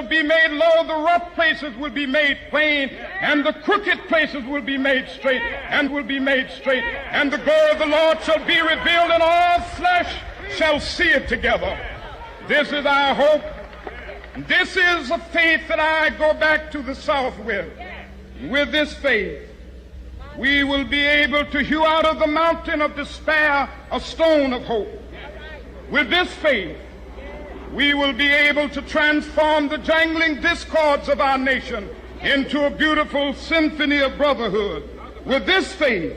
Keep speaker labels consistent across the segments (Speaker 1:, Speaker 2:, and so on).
Speaker 1: be made low, the rough places will be made plain, and the crooked places will be made straight, and will be made straight. And the glory of the Lord shall be revealed, and all flesh shall see it together. This is our hope. This is a faith that I go back to the South with. With this faith, we will be able to hew out of the mountain of despair a stone of hope. With this faith, we will be able to transform the jangling discords of our nation into a beautiful symphony of brotherhood. With this faith,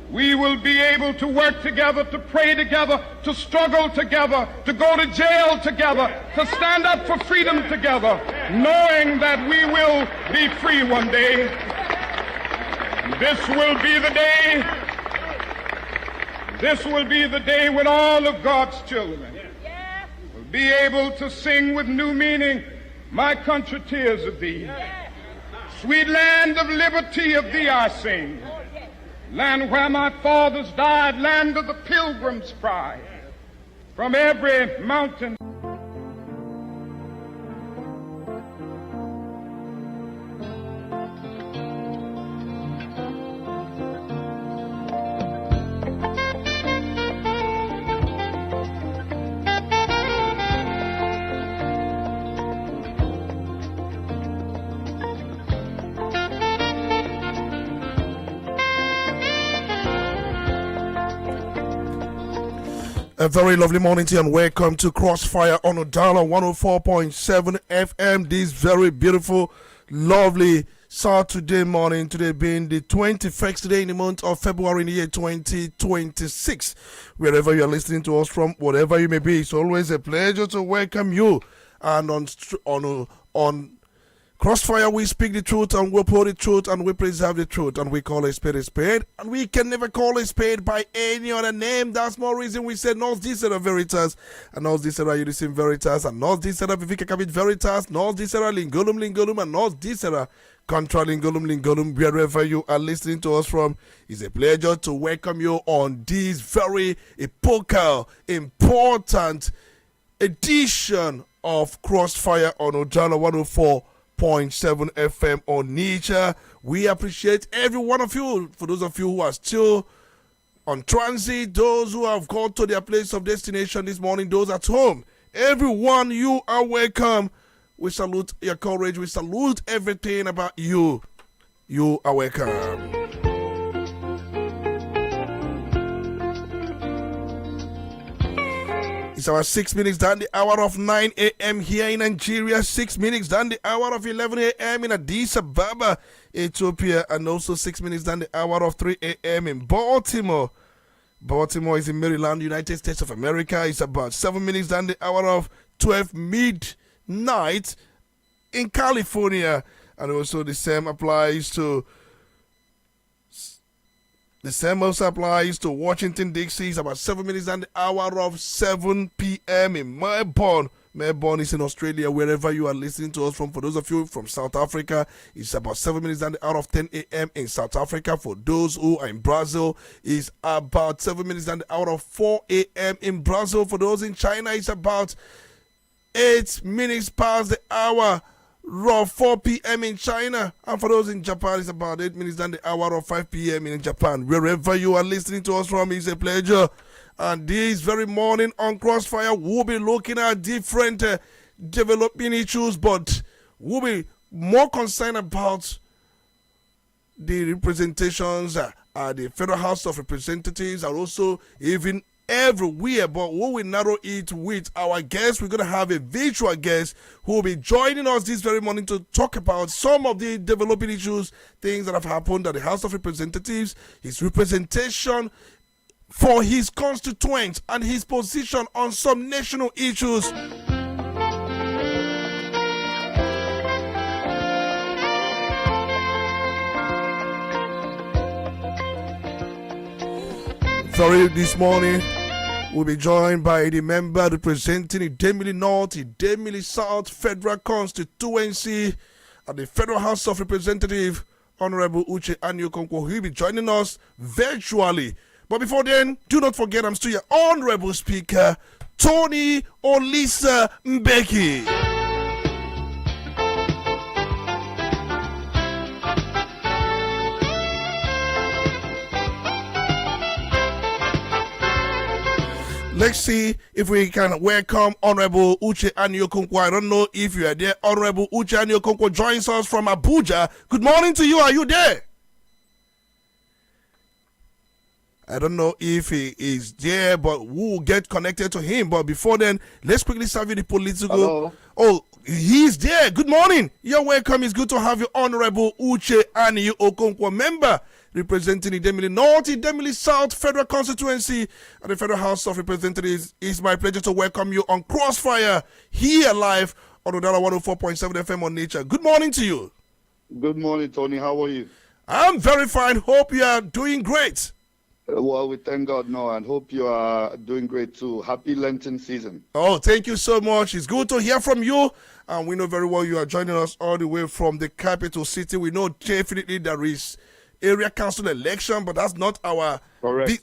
Speaker 1: we will be able to work together, to pray together, to struggle together, to go to jail together, to stand up for freedom together, knowing that we will be free one day. This will be the day. This will be the day when all of God's children be able to sing with new meaning, my country, tears of thee. Sweet land of liberty, of thee I sing. Land where my fathers died, land of the pilgrim's pride. From every mountain.
Speaker 2: A very lovely morning to you and welcome to Crossfire on Udala 104.7 FM this very beautiful, lovely Saturday morning. Today being the 21st day in the month of February in the year 2026. Wherever you are listening to us from, whatever you may be, it's always a pleasure to welcome you. And on Crossfire, we speak the truth and we uphold the truth and we preserve the truth and we call a spade, and we can never call a spade by any other name. That's more reason we say Nos Dicera Veritas, and Nos Dicera Unicim Veritas, and Nos Dicera Vivica Cabit Veritas, Nos Dicera Lingolum, and Nos Dicera Contra Lingolum. Wherever you are listening to us from, it's a pleasure to welcome you on this very epochal, important edition of Crossfire on Udala 104.7 FM Onitsha. We appreciate every one of you. For those of you who are still on transit, those who have gone to their place of destination this morning, those at home, everyone, you are welcome. We salute your courage. We salute everything about you. You are welcome. It's our 6 minutes down the hour of 9 a.m. here in Nigeria, 6 minutes down the hour of 11 a.m. in Addis Ababa, Ethiopia, and also 6 minutes down the hour of 3 a.m. in Baltimore. Baltimore is in Maryland, United States of America. It's about 7 minutes down the hour of 12 midnight in California. And also the same applies to Washington, D.C. It's about 7 minutes and the hour of 7 p.m. in Melbourne. Melbourne is in Australia, wherever you are listening to us from. For those of you from South Africa, it's about 7 minutes and the hour of 10 a.m. in South Africa. For those who are in Brazil, it's about 7 minutes and the hour of 4 a.m. in Brazil. For those in China, it's about 8 minutes past the hour of 4 p.m. in China, and for those in Japan, it's about 8 minutes than the hour of 5 p.m. in Japan. Wherever you are listening to us from, it's a pleasure. And this very morning on Crossfire, we'll be looking at different developing issues, but we'll be more concerned about the representations at the Federal House of Representatives and also even everywhere, but we will narrow it with our guests. We're going to have a virtual guest who will be joining us this very morning to talk about some of the developing issues, things that have happened at the House of Representatives, his representation for his constituents, and his position on some national issues. This morning, we'll be joined by the member representing Idemili North, Idemili South Federal Constituency at the Federal House of Representatives, Honorable Uche Anyokonkwo. He'll be joining us virtually. But before then, do not forget, I'm still your Honorable Speaker, Tony Olisa Mbeki. Let's see if we can welcome Honorable Uche Aniokonkwo. I don't know if you are there. Honorable Uche Aniokonkwo joins us from Abuja. Good morning to you. Are you there? I don't know if he is there, but we'll get connected to him. But before then, let's quickly serve you the political.
Speaker 3: Hello.
Speaker 2: Oh, he's there. Good morning. You're welcome. It's good to have you, Honorable Uche Aniokonkwo, member representing Idemili North, Idemili South Federal Constituency at the Federal House of Representatives. It's my pleasure to welcome you on Crossfire here live on Udala 104.7 FM Onitsha. Good morning to you.
Speaker 3: Good morning, Tony. How are you?
Speaker 2: I'm very fine. Hope you are doing great.
Speaker 3: Well, we thank God now and hope you are doing great too. Happy Lenten season.
Speaker 2: Oh, thank you so much. It's good to hear from you. And we know very well you are joining us all the way from the capital city. We know definitely there is area council election, but that's not our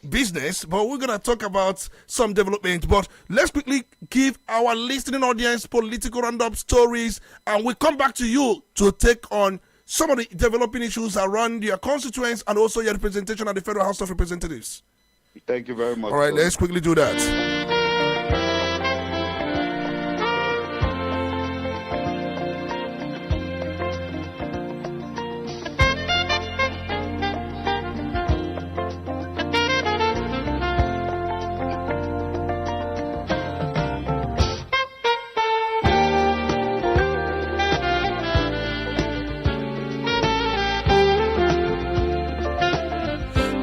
Speaker 2: business. But we're going to talk about some development. But let's quickly give our listening audience political roundup stories, and we'll come back to you to take on some of the developing issues around your constituents and also your representation at the Federal House of Representatives.
Speaker 3: Thank you very much.
Speaker 2: All right, let's quickly do that.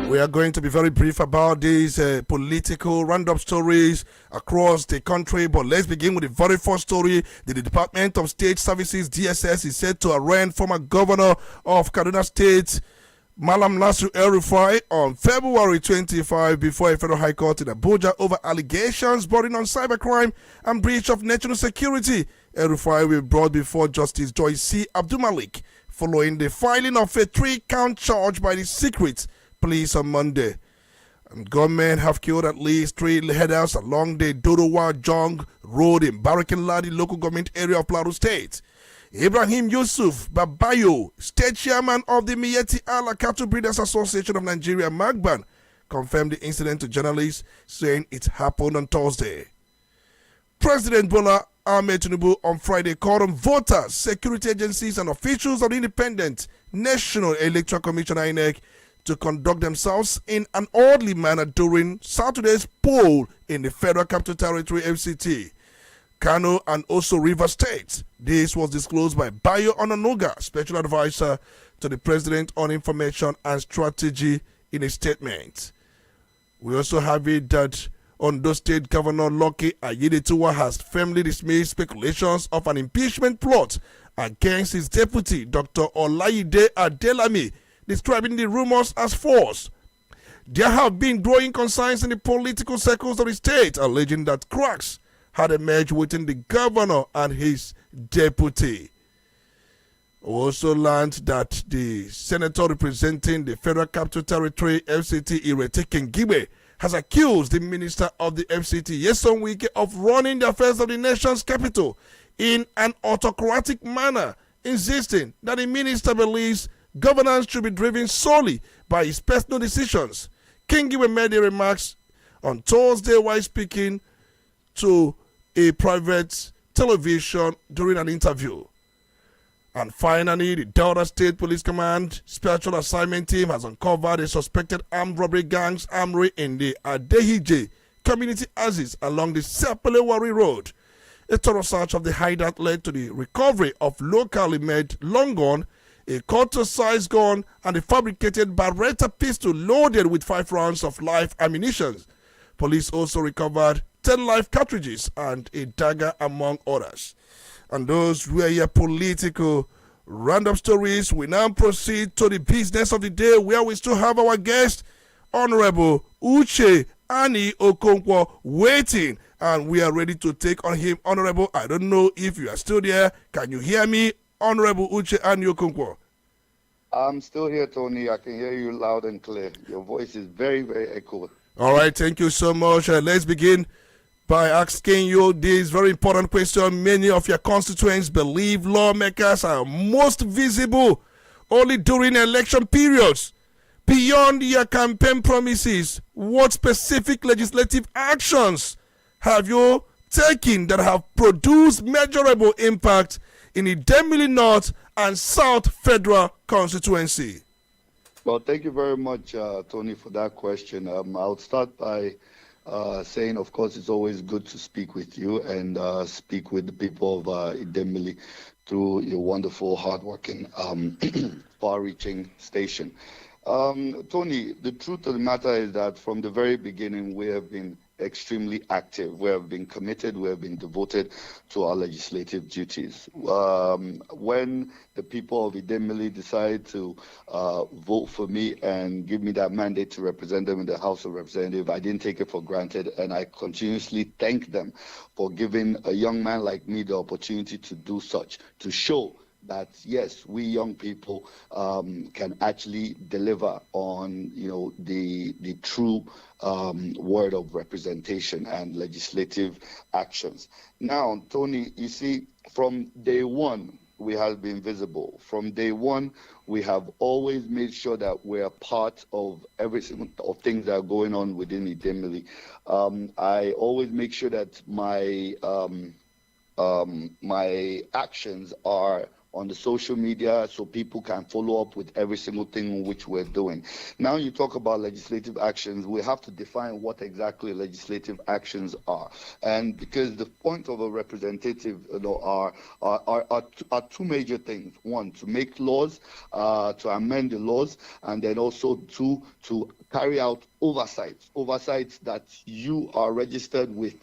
Speaker 2: We are going to be very brief about these political roundup stories across the country, but let's begin with the very first story. The Department of State Services, DSS, is set to arraign former governor of Kaduna State, Malam Nasir El-Rufai, on February 25 before a federal high court in Abuja over allegations bordering on cybercrime and breach of national security. El-Rufai will be brought before Justice Joyce C. Abdulmalik following the filing of a 3-count charge by the Secret Police on Monday. And gunmen have killed at least 3 headers along the Dodowa-Jong Road in Barikin-Ladi local government area of Plateau State. Ibrahim Yusuf Babayo, state chairman of the Miyetti Allah Cattle Breeders Association of Nigeria, Magban, confirmed the incident to journalists, saying it happened on Thursday. President Bola Ahmed Tinubu on Friday called on voters, security agencies, and officials of the Independent National Electoral Commission (INEC) to conduct themselves in an orderly manner during Saturday's poll in the Federal Capital Territory (FCT), Kano, and also River State. This was disclosed by Bayo Onanuga, Special Advisor to the President on Information and Strategy, in a statement. We also have it that Ondo State Governor Lucky Aiyedatiwa has firmly dismissed speculations of an impeachment plot against his deputy, Dr. Olayide Adelami, describing the rumors as false. There have been growing concerns in the political circles of the state, alleging that cracks had emerged within the governor and his deputy. We also learned that the senator representing the Federal Capital Territory (FCT), Irete Kengibe, has accused the minister of the FCT, Nyesom Wike, of running the affairs of the nation's capital in an autocratic manner, insisting that the minister believes governance should be driven solely by his personal decisions. Kingiwe made the remarks on Thursday while speaking to a private television during an interview. And finally, the Delta State Police Command Special Assignment Team has uncovered a suspected armed robbery gang's armory in the Adehije community axis along the Sepelewari Road. A thorough search of the hideout led to the recovery of locally made long gun, a quarter-sized gun, and a fabricated Beretta pistol loaded with 5 rounds of live ammunition. Police also recovered 10 live cartridges and a dagger, among others. And those were your political roundup stories. We now proceed to the business of the day, where we still have our guest, Honorable Uche Aniokonkwo, waiting. And we are ready to take on him. Honorable, I don't know if you are still there. Can you hear me? Honorable Uche Aniokonkwo.
Speaker 3: I'm still here, Tony. I can hear you loud and clear. Your voice is very, very echoey.
Speaker 2: All right, thank you so much. Let's begin by asking you this very important question. Many of your constituents believe lawmakers are most visible only during election periods. Beyond your campaign promises, what specific legislative actions have you taken that have produced measurable impact in the Idemili North and South Federal Constituency?
Speaker 3: Well, thank you very much, Tony, for that question. I'll start by saying, of course, it's always good to speak with you and speak with the people of Idemili through your wonderful, hardworking, far-reaching station. Tony, the truth of the matter is that from the very beginning, we have been extremely active. We have been committed. We have been devoted to our legislative duties. When the people of Idemili decided to vote for me and give me that mandate to represent them in the House of Representatives, I didn't take it for granted, and I continuously thank them for giving a young man like me the opportunity to do such, to show that yes, we young people can actually deliver on, the true word of representation and legislative actions. Now, Tony, you see, from day one, we have been visible. From day one, we have always made sure that we're part of every single of things that are going on within Idemili. I always make sure that my actions are on the social media so people can follow up with every single thing which we're doing. Now you talk about legislative actions, we have to define what exactly legislative actions are. And because the point of a representative are two major things. One, to make laws, to amend the laws, and then also two, to carry out oversights that you are registered with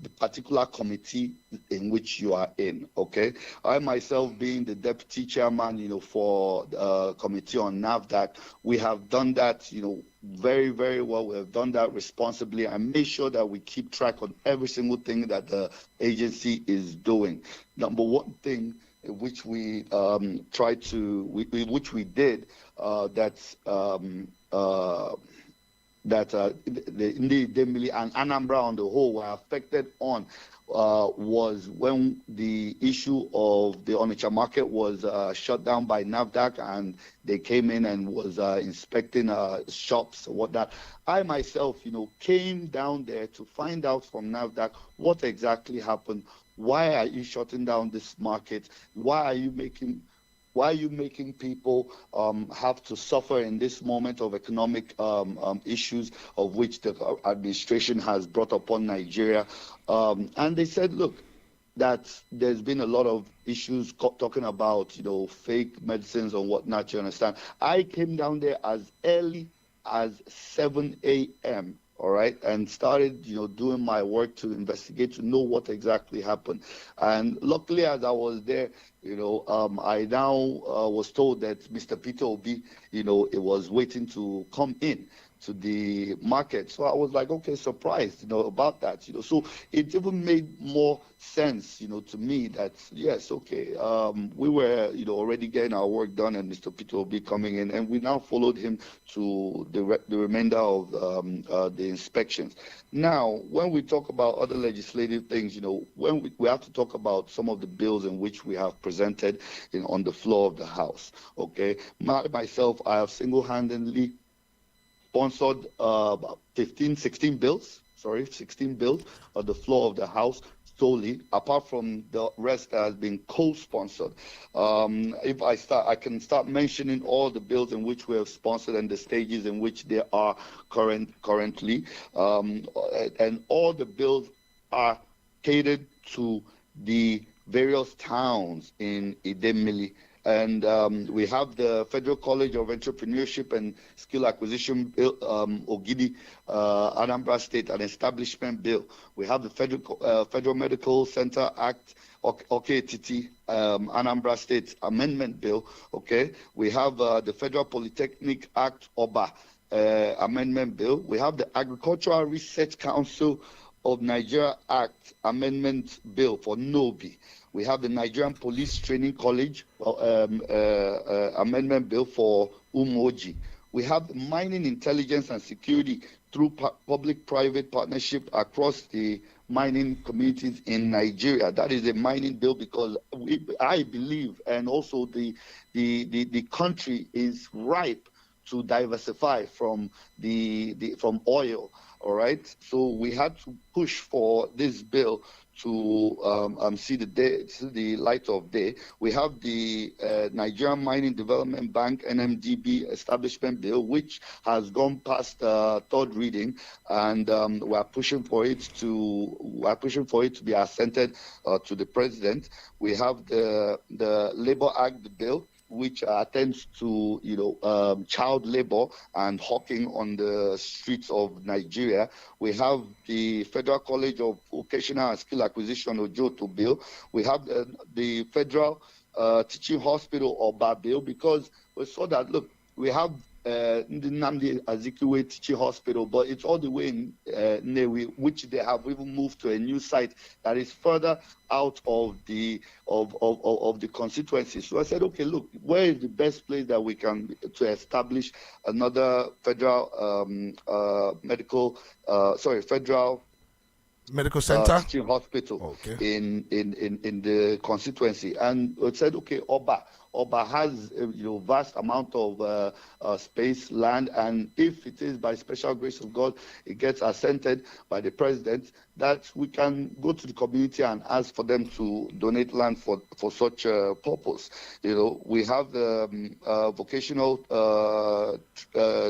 Speaker 3: the particular committee in which you are in, okay? I myself being the deputy chairman, for the committee on NAFDAC, we have done that, very, very well. We have done that responsibly and made sure that we keep track on every single thing that the agency is doing. Number one thing which we did, that the Idemili and Anambra on the whole were affected on was when the issue of the Onitsha market was shut down by NAFDAC and they came in and was inspecting shops or whatnot. I myself, came down there to find out from NAFDAC what exactly happened. Why are you shutting down this market? Why are you making people have to suffer in this moment of economic issues of which the administration has brought upon Nigeria? And they said, look, that there's been a lot of issues talking about, fake medicines and whatnot, you understand. I came down there as early as 7 a.m., all right, and started, doing my work to investigate, to know what exactly happened. And luckily, as I was there, I now was told that Mr. Peter Obi, it was waiting to come in to the market. So I was like, okay, surprised, about that, So it even made more sense, to me that, yes, okay, we were, already getting our work done and Mr. Peter will be coming in, and we now followed him to the remainder of the inspections. Now, when we talk about other legislative things, when we have to talk about some of the bills in which we have presented on the floor of the House, okay? Myself, I have single-handedly sponsored 16 bills on the floor of the House solely, apart from the rest that has been co-sponsored. If I can start mentioning all the bills in which we have sponsored and the stages in which they are currently, and all the bills are catered to the various towns in Idemili. And we have the Federal College of Entrepreneurship and Skill Acquisition Bill, Ogidi, Anambra State, an establishment bill. We have the Federal Medical Center Act, OKTT, Anambra State Amendment Bill. Okay, we have the Federal Polytechnic Act, OBA, Amendment Bill. We have the Agricultural Research Council of Nigeria Act Amendment Bill for NOBI. We have the Nigerian Police Training College Amendment Bill for UMOJI. We have the Mining Intelligence and Security through public-private partnership across the mining communities in Nigeria. That is a mining bill because I believe, and also the country is ripe to diversify from from oil. All right, so we had to push for this bill to see the light of day. We have the Nigerian Mining Development Bank (NMDB) establishment bill, which has gone past third reading, and we are pushing for it to be assented to the president. We have the Labour Act bill, which attends to child labor and hawking on the streets of Nigeria. We have the Federal College of Vocational and Skill Acquisition (OJOTO) bill. We have the Federal Teaching Hospital (OBA) bill, because we saw that, look, we have the Nnamdi Azikiwe Teaching Hospital, but it's all the way in Nnewi, which they have even moved to a new site that is further out of the constituency. So I said, okay, look, where is the best place that we can to establish another federal federal
Speaker 2: medical center,
Speaker 3: teaching hospital
Speaker 2: okay,
Speaker 3: in the constituency? And it said, okay, Oba has vast amount of space, land, and if it is by special grace of God, it gets assented by the president, that we can go to the community and ask for them to donate land for such a purpose. We have the vocational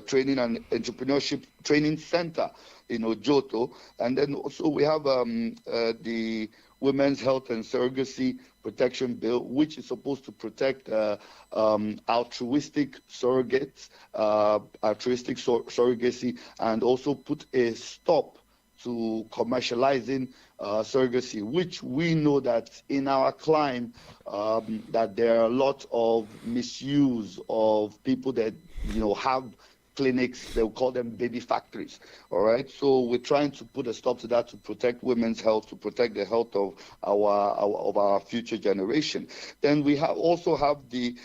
Speaker 3: training and entrepreneurship training center in OJOTO, and then also we have the Women's Health and Surrogacy Protection Bill, which is supposed to protect altruistic surrogates, surrogacy, and also put a stop to commercializing surrogacy, which we know that in our climb that there are a lot of misuse of people that have clinics. They'll call them baby factories. All right, so we're trying to put a stop to that, to protect women's health, to protect the health of our future generation. Then we also have the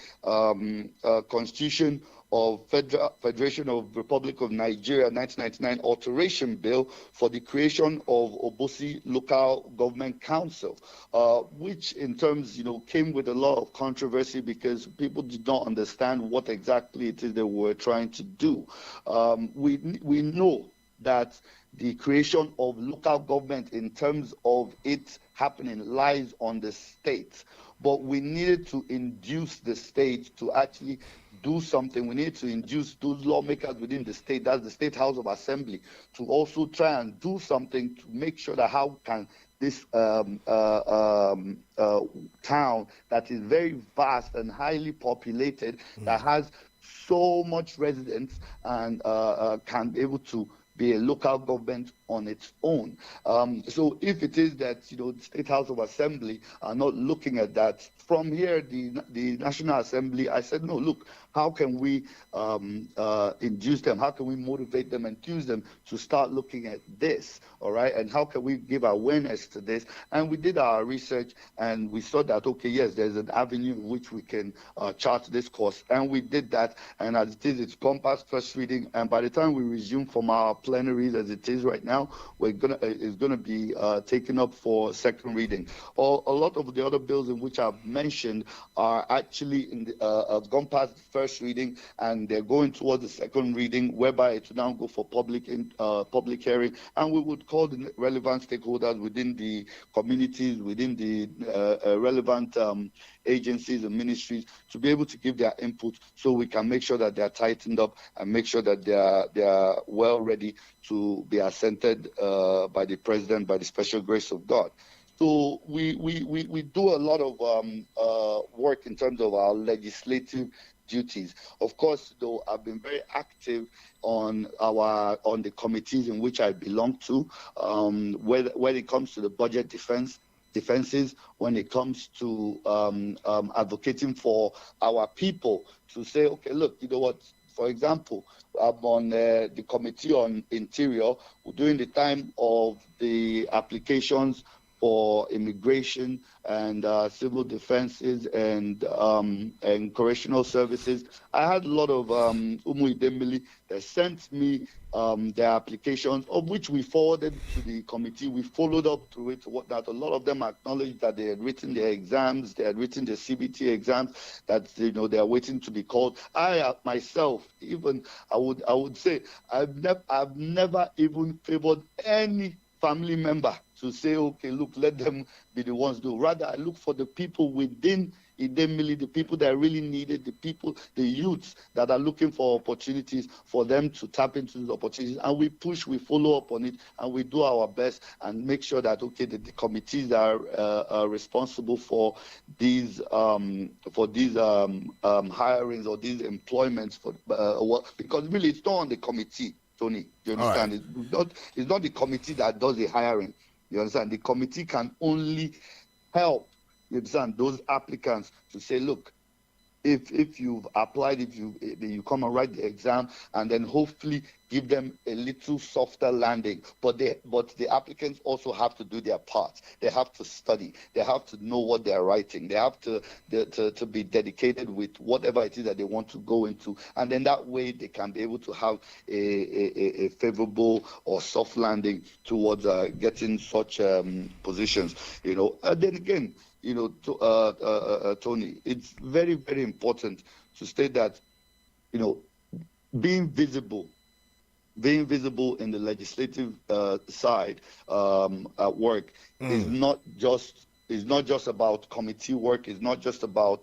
Speaker 3: Constitution of Federation of Republic of Nigeria 1999 alteration bill for the creation of Obosi Local Government Council, which in terms came with a lot of controversy because people did not understand what exactly it is they were trying to do. We know that the creation of local government in terms of it happening lies on the state, but we needed to induce the state to actually do something. We need to induce those lawmakers within the state, that's the State House of Assembly, to also try and do something to make sure that how can this town that is very vast and highly populated, that has so much residents and can be able to be a local government on its own. So if it is that the State House of Assembly are not looking at that, from here the National Assembly, I said, no, look, how can we induce them? How can we motivate them, enthuse them to start looking at this? All right, and how can we give awareness to this? And we did our research, and we saw that, okay, yes, there's an avenue in which we can chart this course, and we did that. And as it is, it's gone past first reading, and by the time we resume from our plenaries, as it is right now, it's gonna be taken up for second reading. A lot of the other bills in which I've mentioned are actually have gone past the first reading, and they're going towards the second reading, whereby it will now go for public hearing, and we would call the relevant stakeholders within the communities, within the relevant agencies and ministries to be able to give their input, so we can make sure that they are tightened up and make sure that they are well ready to be assented by the president by the special grace of God. So we do a lot of work in terms of our legislative duties. Of course, though, I've been very active on the committees in which I belong to, when it comes to the budget defenses, when it comes to advocating for our people to say, okay, look, you know what, for example, I'm on the Committee on Interior during the time of the applications for immigration and civil defenses and correctional services. I had a lot of Umu Idemili that sent me their applications, of which we forwarded to the committee. We followed up through it, whatnot. A lot of them acknowledged that they had written their exams, they had written their CBT exams, that they are waiting to be called. I myself, even I would say, I've never even favored any family member to say, okay, look, let them be the ones do. Rather, I look for the people within Idemili, the people that really need it, the youths that are looking for opportunities, for them to tap into these opportunities. And we push, we follow up on it, and we do our best and make sure that, okay, the committees are responsible for these hirings or these employments, because really it's not on the committee, Tony. You understand? Right. It's not the committee that does the hiring. You understand? The committee can only help, you understand, those applicants to say, look, if you've applied, if you come and write the exam, and then hopefully give them a little softer landing. But the applicants also have to do their part. They have to study. They have to know what they're writing. They have to be dedicated with whatever it is that they want to go into. And then that way they can be able to have a favorable or soft landing towards getting such positions. And then again, Tony, it's very, very important to state that, being visible in the legislative side at work is not just about committee work. It's not just about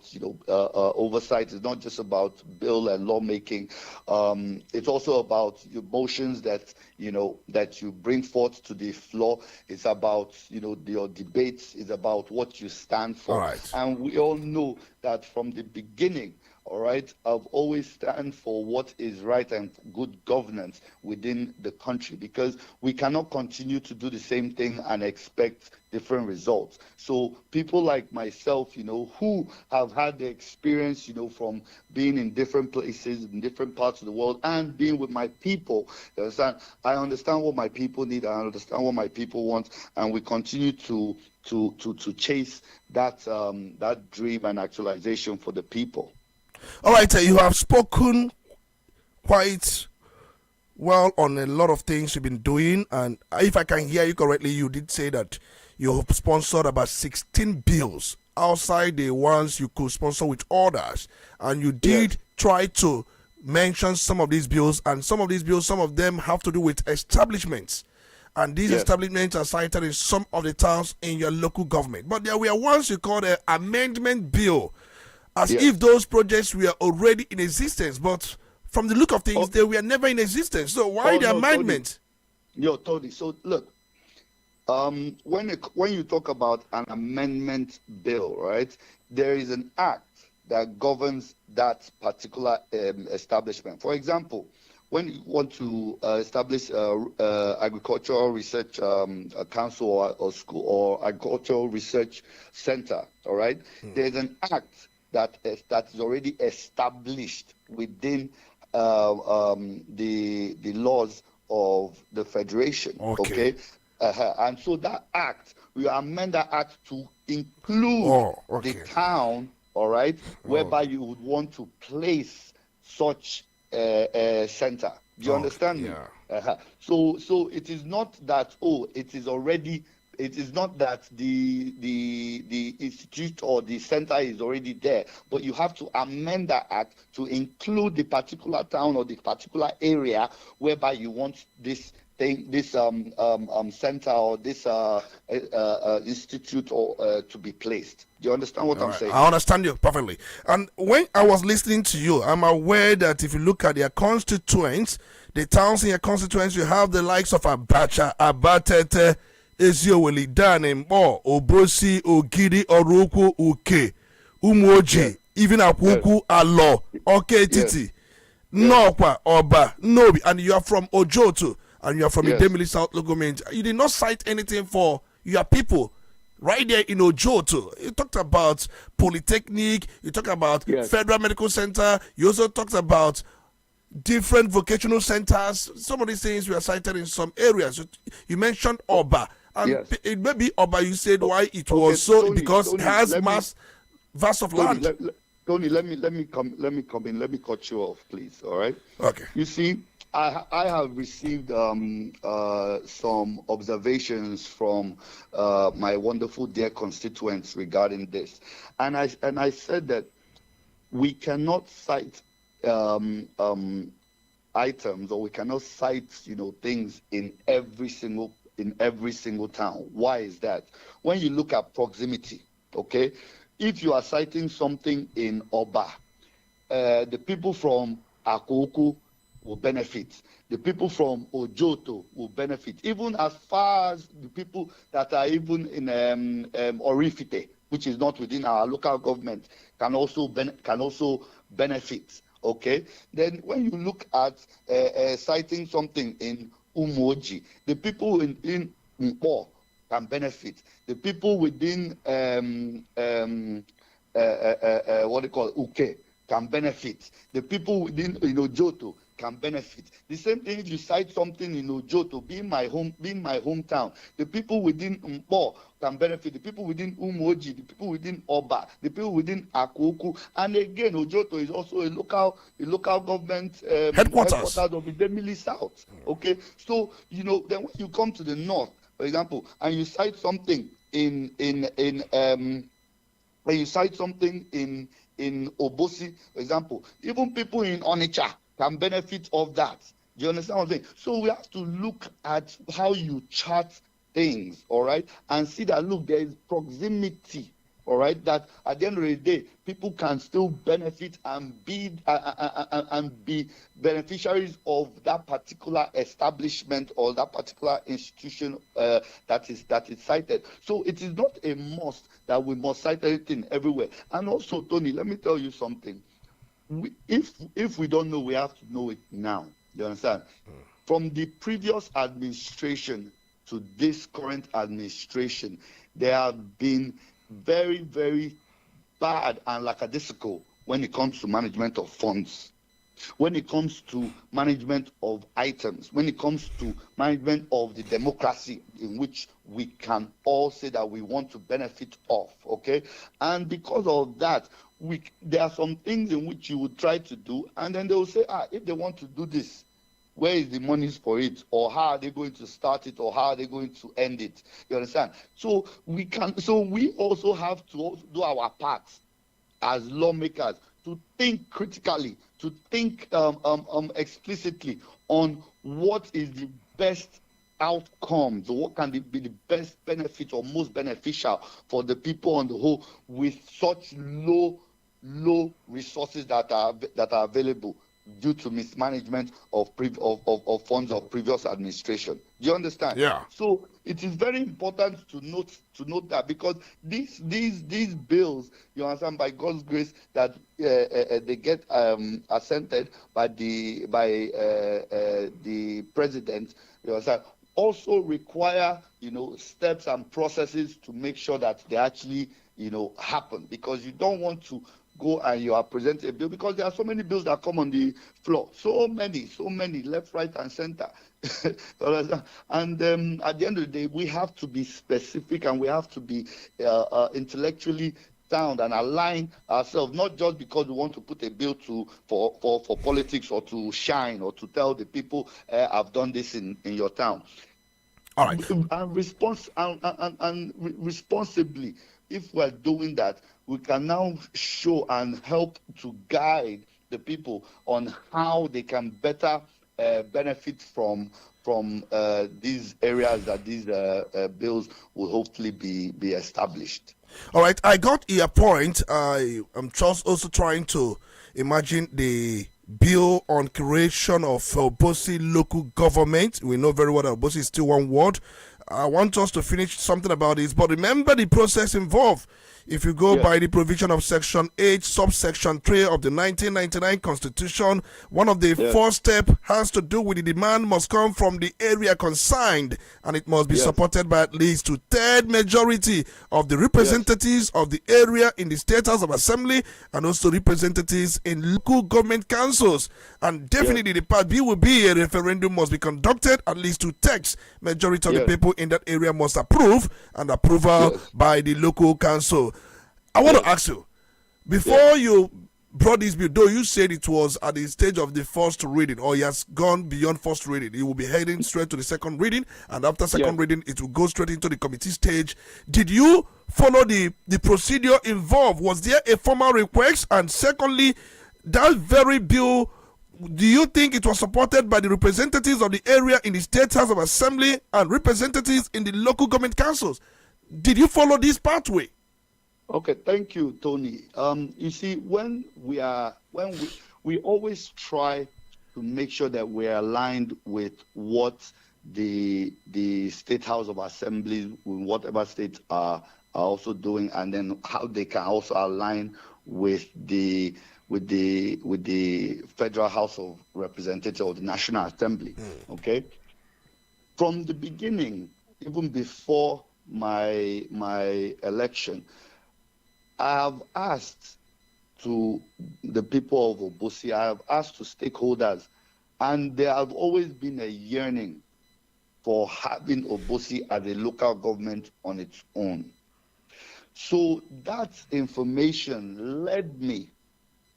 Speaker 3: oversight. It's not just about bill and lawmaking. It's also about your motions that you bring forth to the floor. It's about your debates. It's about what you stand for.
Speaker 2: All right.
Speaker 3: And we all know that from the beginning. All right, I've always stand for what is right and good governance within the country, because we cannot continue to do the same thing and expect different results. So people like myself, who have had the experience, from being in different places, in different parts of the world, and being with my people, I understand what my people need, I understand what my people want, and we continue to chase that dream and actualization for the people.
Speaker 2: All right, you have spoken quite well on a lot of things you've been doing, and if I can hear you correctly, you did say that you have sponsored about 16 bills outside the ones you could sponsor with others, and you did try to mention some of these bills, and some of these bills, some of them have to do with establishments, and these establishments are cited in some of the towns in your local government. But there were ones you called an amendment bill, as if those projects were already in existence, but from the look of things, they were never in existence. So why the amendment?
Speaker 3: Tony. So look, when you talk about an amendment bill, right, there is an act that governs that particular establishment. For example, when you want to establish agricultural research council or school or agricultural research center, all right, there's an act that is already established within the laws of the federation. Okay. And so that act, we amend that act to include the town, all right, whereby you would want to place such a center. Do you understand me? So it is not that it is not that the institute or the center is already there, but you have to amend that act to include the particular town or the particular area whereby you want this center or this institute to be placed. Do you understand what I'm saying?
Speaker 2: I understand you perfectly. And when I was listening to you, I'm aware that if you look at their constituents, the towns in your constituents, you have the likes of Abacha, Abatete, Ezioweli, Danembo, Obosi, Ogidi, Oroku, Uke, Umoji, even Apuku, Alo, Titi, Nokwa, Oba, Nobi, and you are from Ojoto, and you are from Idemili South Local Government. You did not cite anything for your people right there in Ojoto. You talked about Polytechnic, you talked about Federal Medical Center, you also talked about different vocational centers. Some of these things were cited in some areas. You mentioned Oba. And
Speaker 3: Yes.
Speaker 2: it may be Oba, you said why it
Speaker 3: Okay,
Speaker 2: was so,
Speaker 3: Tony,
Speaker 2: because
Speaker 3: Tony,
Speaker 2: it has
Speaker 3: let me-
Speaker 2: vast of
Speaker 3: Tony,
Speaker 2: land.
Speaker 3: Tony, let me come in. Let me cut you off, please. All right.
Speaker 2: Okay.
Speaker 3: You see, I have received some observations from my wonderful dear constituents regarding this, and I said that we cannot cite items, or we cannot cite things in every single town. Why is that? When you look at proximity, okay, if you are citing something in Oba, the people from Akoko will benefit. The people from Ojoto will benefit, even as far as the people that are even in Orifite, which is not within our local government, can also benefit. Okay. Then when you look at citing something in Umoji, the people in Mpo can benefit. The people within what they call Uke can benefit. The people within Joto can benefit. The same thing if you cite something in Ojoto, being my hometown, the people within Mpo can benefit. The people within Umoji, the people within Oba, the people within Akoku, and again Ojoto is also a local government headquarters of the Demili South. Okay, so then when you come to the north, for example, and you cite something in Obosi, for example, even people in Onitsha can benefit of that. Do you understand what I'm saying? So we have to look at how you chart things, all right, and see that, look, there is proximity, all right, that at the end of the day, people can still benefit and be beneficiaries of that particular establishment or that particular institution that is cited. So it is not a must that we must cite anything everywhere. And also, Tony, let me tell you something. If we don't know, we have to know it now. You understand? From the previous administration to this current administration, there have been very, very bad and lackadaisical when it comes to management of funds, when it comes to management of items, when it comes to management of the democracy in which we can all say that we want to benefit of, okay? And because of that, there are some things in which you would try to do, and then they will say, if they want to do this, where is the monies for it, or how are they going to start it, or how are they going to end it? You understand? So we also have to do our part as lawmakers to think critically, to think explicitly on what is the best outcomes, or what can be the best benefit or most beneficial for the people on the whole with such low resources that are available due to mismanagement of funds of previous administration. Do you understand?
Speaker 2: Yeah.
Speaker 3: So it is very important to note that, because these bills, you understand, by God's grace, that they get assented by the president, you understand, also require steps and processes to make sure that they actually happen, because you don't want to go and you are presenting a bill, because there are so many bills that come on the floor, so many left, right, and center. And at the end of the day, we have to be specific, and we have to be intellectually sound and align ourselves, not just because we want to put a bill for politics, or to shine, or to tell the people, I've done this in your town.
Speaker 2: All right.
Speaker 3: And responsibly, if we're doing that, we can now show and help to guide the people on how they can better benefit from these areas that these bills will hopefully be established.
Speaker 2: All right, I got your point. I'm just also trying to imagine the bill on creation of Obosi local government. We know very well that Obosi is still one ward. I want us to finish something about this, but remember the process involved. If you go by the provision of Section 8, subsection 3 of the 1999 Constitution, one of the first step has to do with the demand must come from the area concerned, and it must be supported by at least two-thirds majority of the representatives of the area in the State House of Assembly and also representatives in local government councils. And definitely the Part B will be a referendum must be conducted, at least two-thirds majority of the people in that area must approve, and approval by the local council. I want to ask you, before you brought this bill, though you said it was at the stage of the first reading, or it has gone beyond first reading, it will be heading straight to the second reading, and after second reading, it will go straight into the committee stage. Did you follow the procedure involved? Was there a formal request? And secondly, that very bill, do you think it was supported by the representatives of the area in the State House of Assembly and representatives in the local government councils? Did you follow this pathway?
Speaker 3: Okay, thank you, Tony. You see, when we always try to make sure that we're aligned with what the State House of Assembly, whatever states are also doing, and then how they can also align with the Federal House of Representatives or the National Assembly. Okay, from the beginning, even before my election, I have asked to the people of Obosi, I have asked to stakeholders, and there have always been a yearning for having Obosi as a local government on its own. So that information led me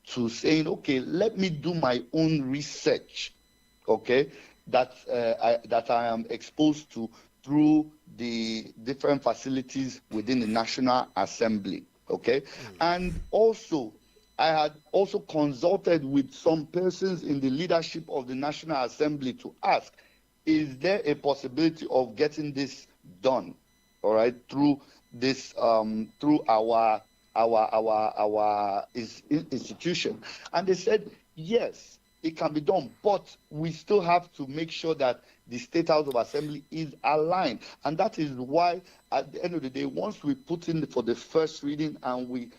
Speaker 3: to saying, okay, let me do my own research, okay, that I am exposed to through the different facilities within the National Assembly. Okay, and also I had also consulted with some persons in the leadership of the National Assembly to ask, is there a possibility of getting this done, all right, through this through our institution? And they said yes, it can be done, but we still have to make sure that the State House of Assembly is aligned. And that is why, at the end of the day, once we put in for the first reading and we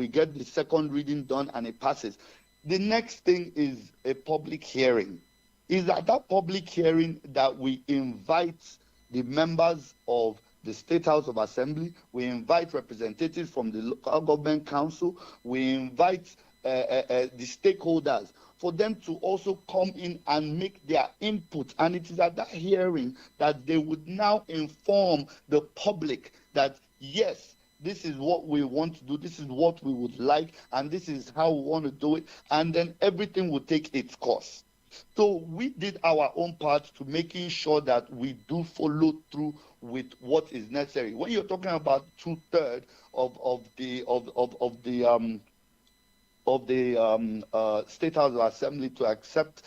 Speaker 3: get the second reading done and it passes, the next thing is a public hearing. Is at that public hearing that we invite the members of the State House of Assembly, we invite representatives from the local government council, we invite the stakeholders for them to also come in and make their input. And it is at that hearing that they would now inform the public that, yes, this is what we want to do, this is what we would like, and this is how we want to do it, and then everything will take its course. So we did our own part to making sure that we do follow through with what is necessary. When you're talking about two-thirds of the State House of Assembly to accept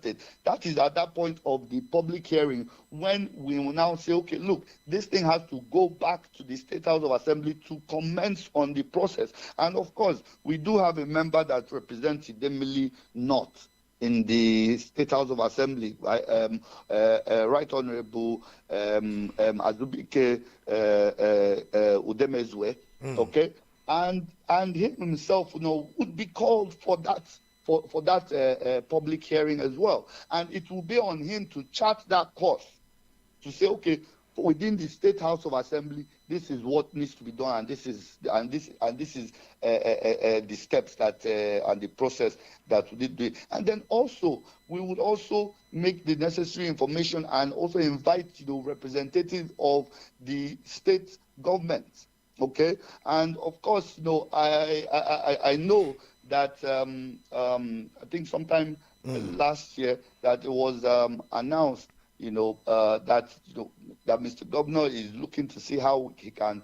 Speaker 3: it, that is at that point of the public hearing when we will now say, okay, look, this thing has to go back to the State House of Assembly to commence on the process. And of course, we do have a member that represents Idemili North in the State House of Assembly, Right Honorable Azubike Udemezwe, okay? And him himself, would be called for that public hearing as well, and it will be on him to chart that course, to say, okay, within the State House of Assembly, this is what needs to be done, and this is the steps that and the process that we did do. And then also we would also make the necessary information and also invite representatives of the state government. Okay, and of course, I know that I think sometime last year that it was announced, that Mr. Governor is looking to see how he can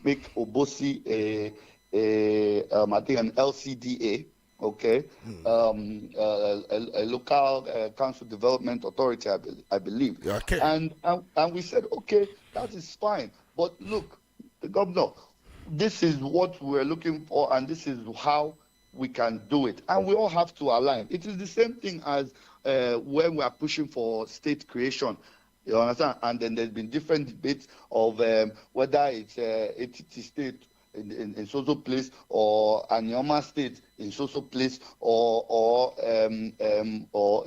Speaker 3: make Obosi I think an LCDA, okay, a local council development authority, I believe.
Speaker 2: Okay.
Speaker 3: And we said, okay, that is fine, but look, the governor, this is what we're looking for, and this is how we can do it, and we all have to align. It is the same thing as when we are pushing for state creation, you understand? And then there's been different debates of whether it's 80 state in so place, or Anyama State in so place, or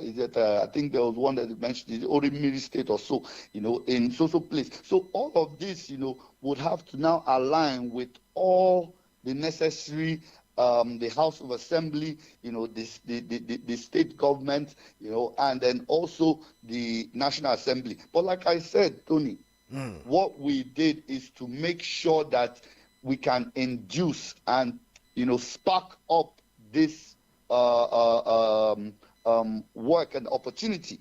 Speaker 3: is it? I think there was one that you mentioned, the Orimiri State or so, in so place. So all of this, would have to now align with all the necessary. The House of Assembly, the state government, and then also the National Assembly. But like I said, Tony, what we did is to make sure that we can induce and, spark up this work and opportunity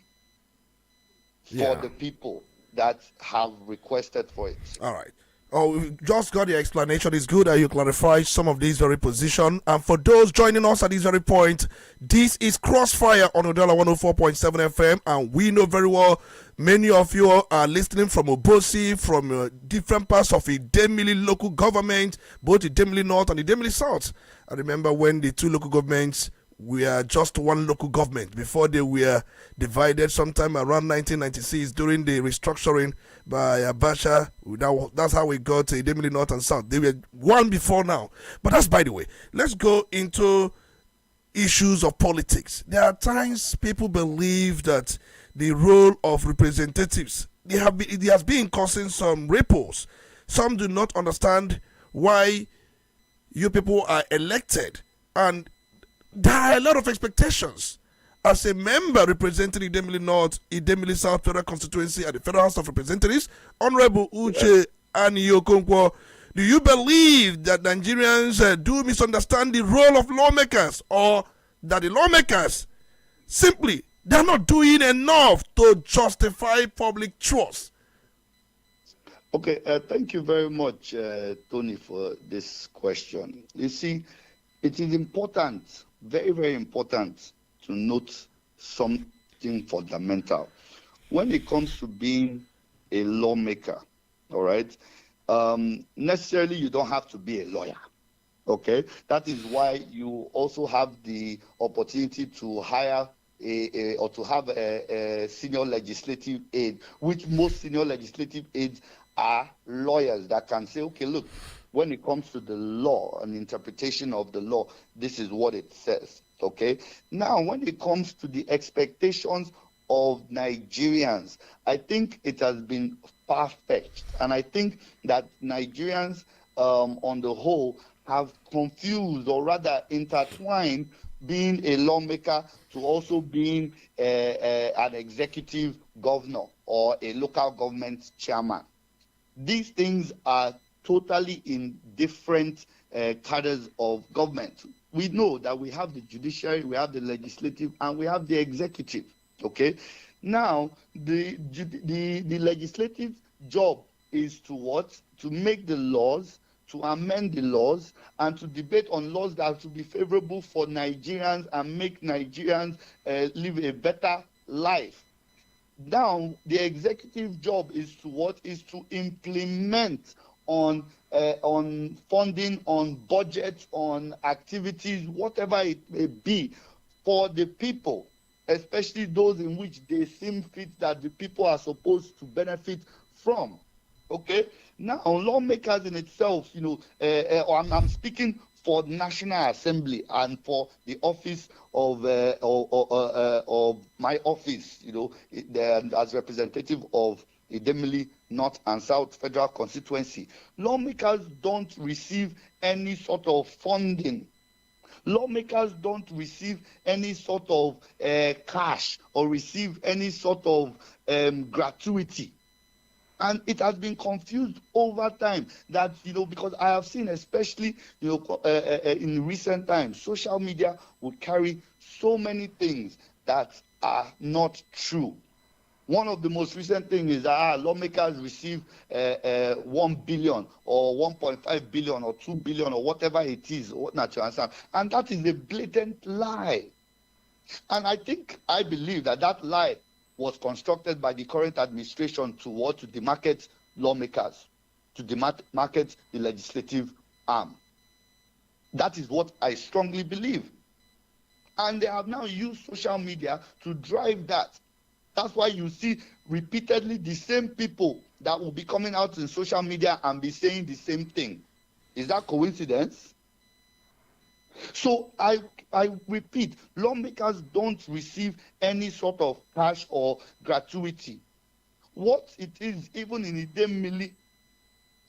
Speaker 3: for the people that have requested for it.
Speaker 2: All right. Oh, we just got the explanation. It's good that you clarify some of these very position. And for those joining us at this very point, this is Crossfire on Udala 104.7 FM. And we know very well many of you are listening from Obosi, from different parts of Idemili local government, both Idemili North and Idemili South. I remember when the two local governments were just one local government before they were divided sometime around 1996 during the restructuring by Abacha. That's how we got to Idemili North and South. They were one before now. But that's by the way. Let's go into issues of politics. There are times people believe that the role of representatives, it has been causing some ripples. Some do not understand why you people are elected, and there are a lot of expectations. As a member representing Idemili North, Idemili South Federal Constituency at the Federal House of Representatives, Honorable Uche Ani-Okonkwo, do you believe that Nigerians do misunderstand the role of lawmakers, or that the lawmakers simply they're not doing enough to justify public trust?
Speaker 3: Okay, thank you very much, Tony, for this question. You see, it is important, very, very important, to note something fundamental. When it comes to being a lawmaker, all right, necessarily you don't have to be a lawyer, okay? That is why you also have the opportunity to hire or to have a senior legislative aide, which most senior legislative aides are lawyers that can say, okay, look, when it comes to the law and interpretation of the law, this is what it says, okay? Now, when it comes to the expectations of Nigerians, I think it has been far-fetched. And I think that Nigerians, on the whole, have confused, or rather intertwined, being a lawmaker to also being an executive governor or a local government chairman. These things are totally in different cadres of government. We know that we have the judiciary, we have the legislative, and we have the executive. Okay. Now, the legislative job is to what? To make the laws, to amend the laws, and to debate on laws that will be favorable for Nigerians and make Nigerians live a better life. Now, the executive job is to what? Is to implement on funding, on budget, on activities, whatever it may be, for the people, especially those in which they seem fit that the people are supposed to benefit from. Okay? Now, lawmakers in itself, I'm speaking for the National Assembly and for the office of my office, as representative of Idemili North and South Federal Constituency. Lawmakers don't receive any sort of funding. Lawmakers don't receive any sort of cash or receive any sort of gratuity. And it has been confused over time that, because I have seen, especially, in recent times, social media will carry so many things that are not true. One of the most recent things is that lawmakers receive 1 billion or 1.5 billion or 2 billion or whatever it is, and that is a blatant lie. And I believe that lie was constructed by the current administration to demarket lawmakers, to demarket the legislative arm. That is what I strongly believe. And they have now used social media to drive that. That's why you see repeatedly the same people that will be coming out in social media and be saying the same thing. Is that coincidence? So I repeat, lawmakers don't receive any sort of cash or gratuity. What it is, even in Idemili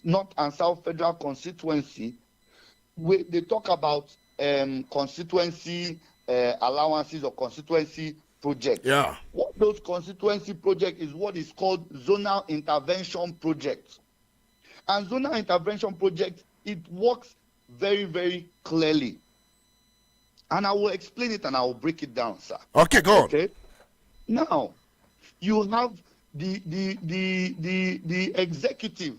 Speaker 3: North and South Federal constituency, they talk about constituency allowances or constituency projects.
Speaker 2: Yeah.
Speaker 3: What those constituency projects is what is called zonal intervention projects. And zonal intervention project, it works very, very clearly. And I will explain it and I will break it down, sir.
Speaker 2: Okay, go on.
Speaker 3: Okay. Now, you have the executive,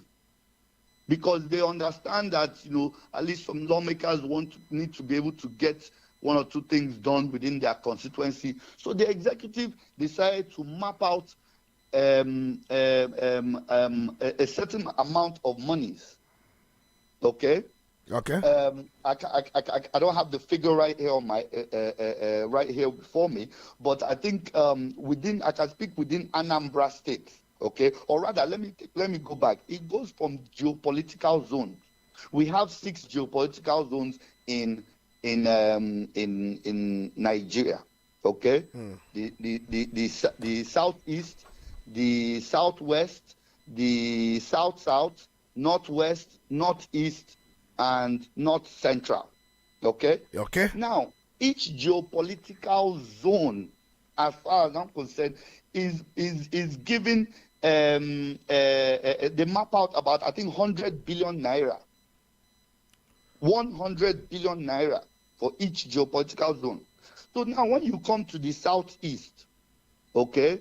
Speaker 3: because they understand that, at least some lawmakers need to be able to get one or two things done within their constituency. So the executive decided to map out a certain amount of monies. Okay.
Speaker 2: Okay.
Speaker 3: I don't have the figure right here on my right here before me, but I think I can speak within Anambra State. Okay, or rather, let me go back. It goes from geopolitical zones. We have 6 geopolitical zones in Nigeria. Okay, the southeast, the southwest, the south, northwest, northeast, and north central. Okay.
Speaker 2: Okay.
Speaker 3: Now, each geopolitical zone, as far as I'm concerned, is given they map out about, I think, 100 billion naira. 100 billion naira for each geopolitical zone. So now when you come to the southeast, okay,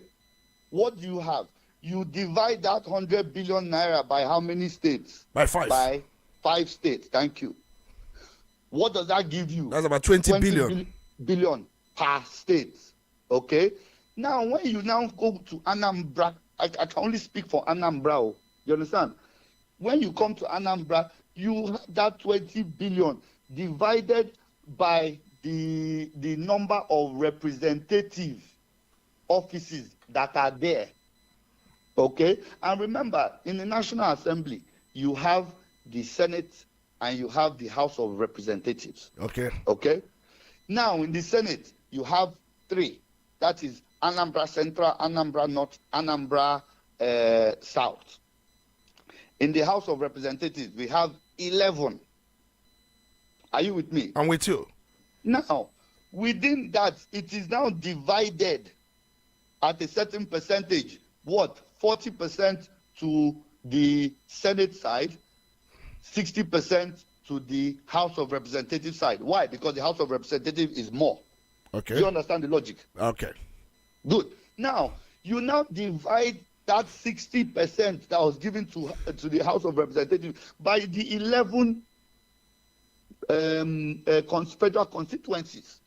Speaker 3: what do you have? You divide that 100 billion naira by how many states?
Speaker 2: By 5.
Speaker 3: By 5 states. Thank you. What does that give you?
Speaker 2: That's about 20 billion.
Speaker 3: Billion per state. Okay. Now, when you now go to Anambra, I can only speak for Anambra. You understand? When you come to Anambra, you have that 20 billion divided by the number of representative offices that are there. Okay? And remember, in the National Assembly, you have the Senate and you have the House of Representatives.
Speaker 2: Okay.
Speaker 3: Okay? Now, in the Senate, you have 3. That is Anambra Central, Anambra North, Anambra South. In the House of Representatives, we have 11. Are you with me?
Speaker 2: I'm with you.
Speaker 3: Now, within that, it is now divided at a certain percentage. What? 40% to the Senate side, 60% to the House of Representatives side. Why? Because the House of Representatives is more.
Speaker 2: Okay.
Speaker 3: Do you understand the logic?
Speaker 2: Okay.
Speaker 3: Good. Now, you now divide that 60% that was given to the House of Representatives by the 11 federal constituencies.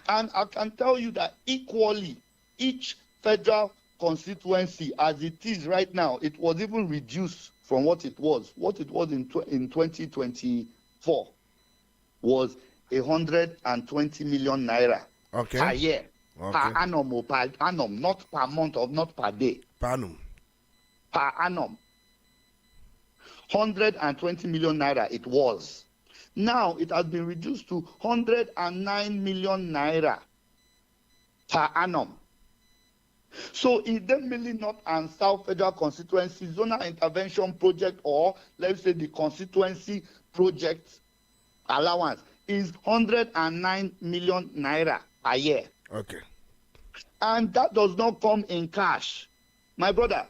Speaker 3: And I can tell you that equally, each federal constituency, as it is right now, it was even reduced from what it was. What it was in 2024 was 120 million naira per year.
Speaker 2: Okay.
Speaker 3: Per annum or per annum, not per month or not per day.
Speaker 2: Per annum.
Speaker 3: Per annum. 120 million naira it was. Now it has been reduced to 109 million naira per annum. So in the Idemili North and South Federal Constituency Zonal Intervention Project, or let's say the constituency project allowance, is 109 million naira a year.
Speaker 2: Okay.
Speaker 3: And that does not come in cash. My brother,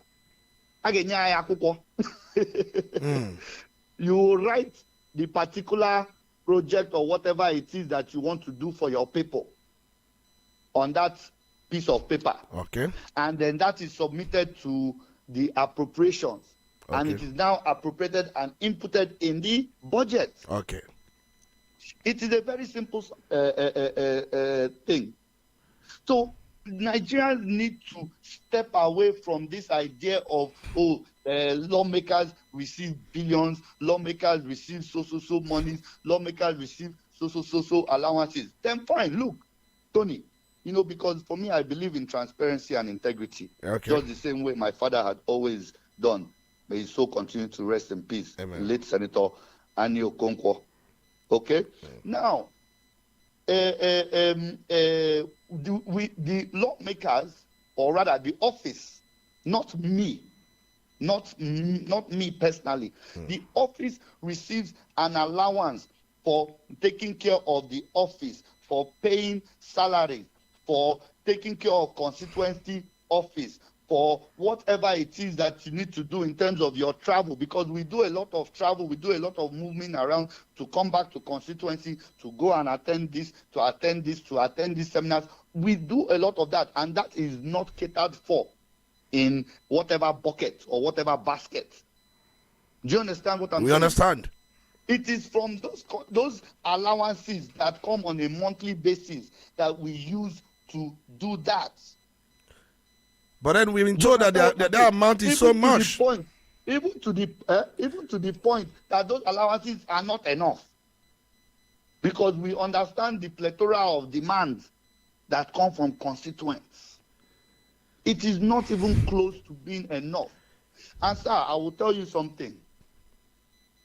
Speaker 3: you write the particular project or whatever it is that you want to do for your people on that piece of paper.
Speaker 2: Okay.
Speaker 3: And then that is submitted to the appropriations. Okay. And it is now appropriated and inputted in the budget.
Speaker 2: Okay.
Speaker 3: It is a very simple thing. So Nigerians need to step away from this idea of, lawmakers receive billions, lawmakers receive so monies, lawmakers receive so allowances. Then fine, look, Tony, because for me, I believe in transparency and integrity.
Speaker 2: Okay.
Speaker 3: Just the same way my father had always done. May his soul continue to rest in peace.
Speaker 2: Amen.
Speaker 3: Late Senator Annie Okonkwo. Okay? Now, the lawmakers, or rather the office, not me personally, the office receives an allowance for taking care of the office, for paying salaries, for taking care of constituency office, for whatever it is that you need to do in terms of your travel, because we do a lot of travel, we do a lot of moving around to come back to constituency, to go and attend this, to attend this, to attend these seminars. We do a lot of that, and that is not catered for in whatever bucket or whatever basket. Do you understand what I'm saying?
Speaker 2: We understand.
Speaker 3: It is from those allowances that come on a monthly basis that we use to do that.
Speaker 2: But then we've been told that the amount is so much.
Speaker 3: Even to the point that those allowances are not enough. Because we understand the plethora of demands that come from constituents. It is not even close to being enough. And sir, I will tell you something.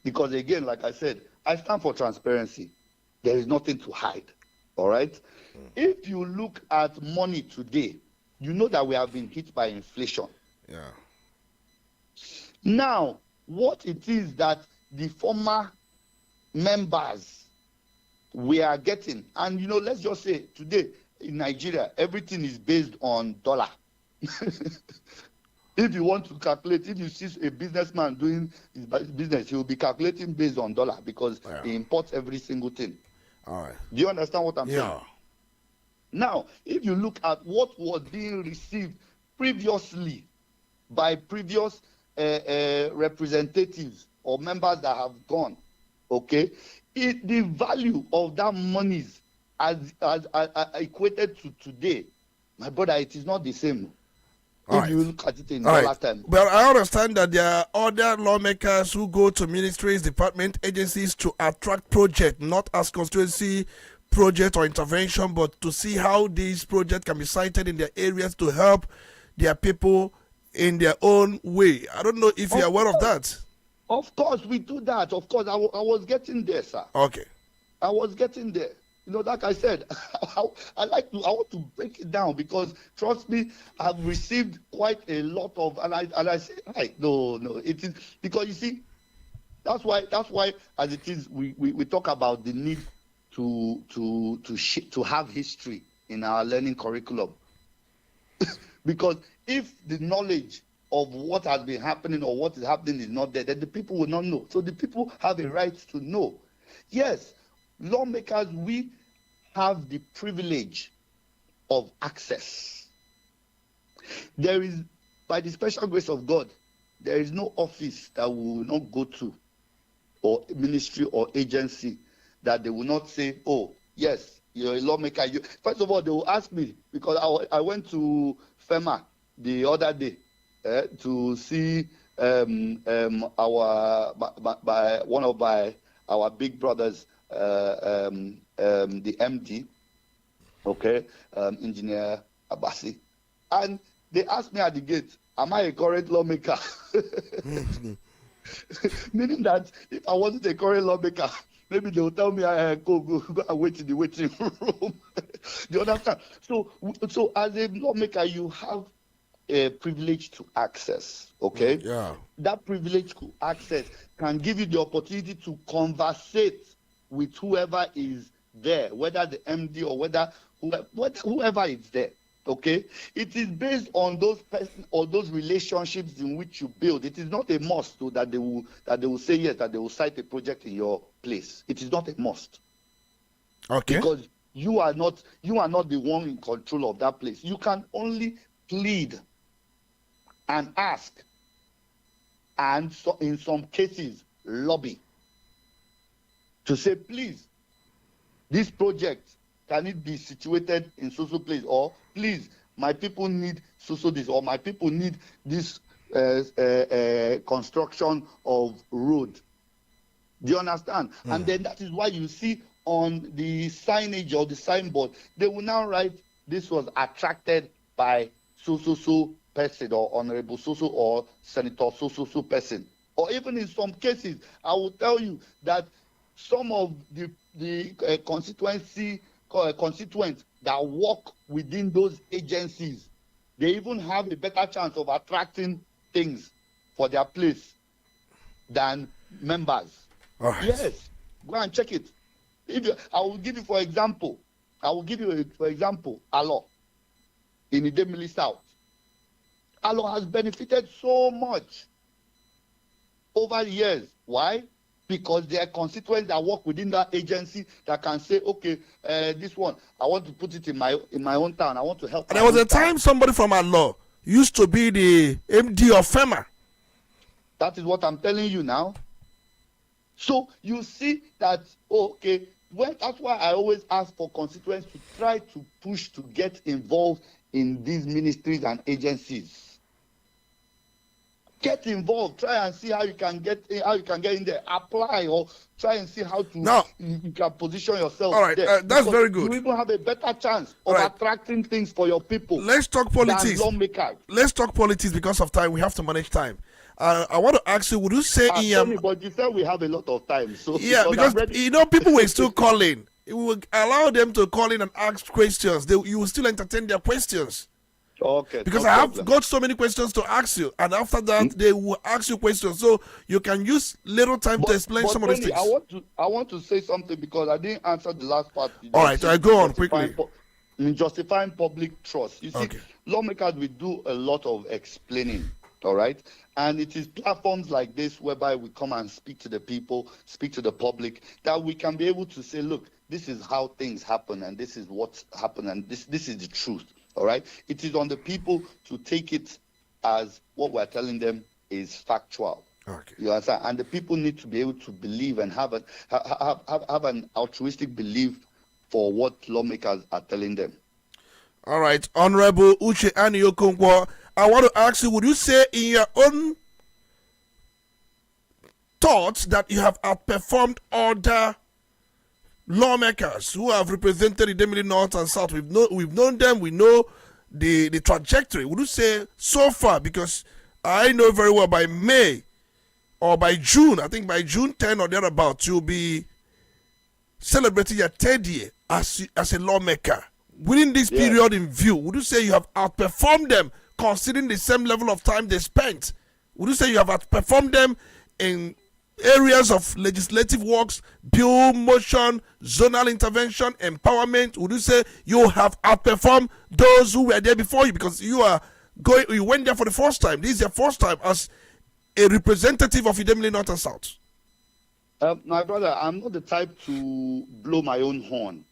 Speaker 3: Because again, like I said, I stand for transparency. There is nothing to hide. All right? If you look at money today, you know that we have been hit by inflation.
Speaker 2: Yeah.
Speaker 3: Now, what it is that the former members we are getting, and let's just say today in Nigeria, everything is based on dollar. If you want to calculate, if you see a businessman doing his business, he will be calculating based on dollar because he imports every single thing.
Speaker 2: All right.
Speaker 3: Do you understand what I'm saying?
Speaker 2: Yeah.
Speaker 3: Now, if you look at what was being received previously by previous representatives or members that have gone, okay, the value of that monies as equated to today, my brother, it is not the same. If you look at it in dollar time.
Speaker 2: But I understand that there are other lawmakers who go to ministries, department, agencies to attract projects, not as constituency project or intervention, but to see how these projects can be cited in their areas to help their people in their own way. I don't know if you're aware of that.
Speaker 3: Of course, we do that. Of course, I was getting there, sir.
Speaker 2: Okay.
Speaker 3: I was getting there. Like I said, I want to break it down because trust me, I've received quite a lot of, and I say, no, it is because you see, that's why as it is, we talk about the need to have history in our learning curriculum. Because if the knowledge of what has been happening or what is happening is not there, then the people will not know. So the people have a right to know. Yes, lawmakers, we have the privilege of access. There is, by the special grace of God, there is no office that we will not go to, or ministry or agency, that they will not say, oh, yes, you're a lawmaker. First of all, they will ask me, because I went to FEMA the other day to see one of our big brothers, the MD, okay, Engineer Abasi. And they asked me at the gate, am I a current lawmaker? Meaning that if I wasn't a current lawmaker, maybe they will tell me I go and wait in the waiting room. Do you understand? So as a lawmaker, you have a privilege to access, okay?
Speaker 2: Yeah.
Speaker 3: That privilege to access can give you the opportunity to conversate with whoever is there, whether the MD or whoever is there, okay? It is based on those person or those relationships in which you build. It is not a must that they will say yes, that they will cite a project in your place. It is not a must.
Speaker 2: Okay.
Speaker 3: Because you are not the one in control of that place. You can only plead and ask, and so in some cases lobby to say, please, this project, can it be situated in so place, or please, my people need so this, or my people need this construction of road. Do you understand? And then that is why you see on the signage or the signboard, they will now write, this was attracted by so person or Honorable Susu or Senator Susu person. Or even in some cases, I will tell you that some of the constituents that work within those agencies, they even have a better chance of attracting things for their place than members.
Speaker 2: All right.
Speaker 3: Yes, go and check it. I will give you, for example, Alo in Idemili South. Alo has benefited so much over the years. Why? Because there are constituents that work within that agency that can say, okay, this one, I want to put it in my own town. I want to help.
Speaker 2: And there was a time somebody from Alo used to be the MD of FEMA.
Speaker 3: That is what I'm telling you now. So you see that, okay, that's why I always ask for constituents to try to push to get involved in these ministries and agencies. Get involved. Try and see how you can get in there. Apply or try and see how to you can position yourself.
Speaker 2: All right,
Speaker 3: there.
Speaker 2: that's very good.
Speaker 3: You even have a better chance of attracting things for your people.
Speaker 2: Let's talk politics. Let's talk politics because of time. We have to manage time. I want to ask you, would you say
Speaker 3: but you said we have a lot of time. So
Speaker 2: yeah, because people were still calling. We will allow them to call in and ask questions. You will still entertain their questions.
Speaker 3: Okay.
Speaker 2: Because I have got so many questions to ask you, and after that they will ask you questions, so you can use little time to explain some of these things.
Speaker 3: I want to say something because I didn't answer the last part.
Speaker 2: All right, I go on quickly.
Speaker 3: Justifying public trust. You see, lawmakers will do a lot of explaining. All right, and it is platforms like this whereby we come and speak to the people, speak to the public, that we can be able to say, look, this is how things happen, and this is what happened, and this is the truth. All right, it is on the people to take it as what we're telling them is factual.
Speaker 2: Okay.
Speaker 3: You understand? And the people need to be able to believe and have an altruistic belief for what lawmakers are telling them.
Speaker 2: All right, Honorable Uche Ani-Okonkwo, I want to ask you, would you say in your own thoughts that you have outperformed other lawmakers who have represented Idemili North and South? We've known them, we know the trajectory. Would you say so far, because I know very well by May or by June, I think by June 10 or thereabouts, you'll be celebrating your third year as a lawmaker. Within this period in view, would you say you have outperformed them, considering the same level of time they spent? Would you say you have outperformed them in areas of legislative works, bill motion, zonal intervention, empowerment? Would you say you have outperformed those who were there before you, because you went there for the first time? This is your first time as a representative of Idemili North and South.
Speaker 3: My brother, I'm not the type to blow my own horn,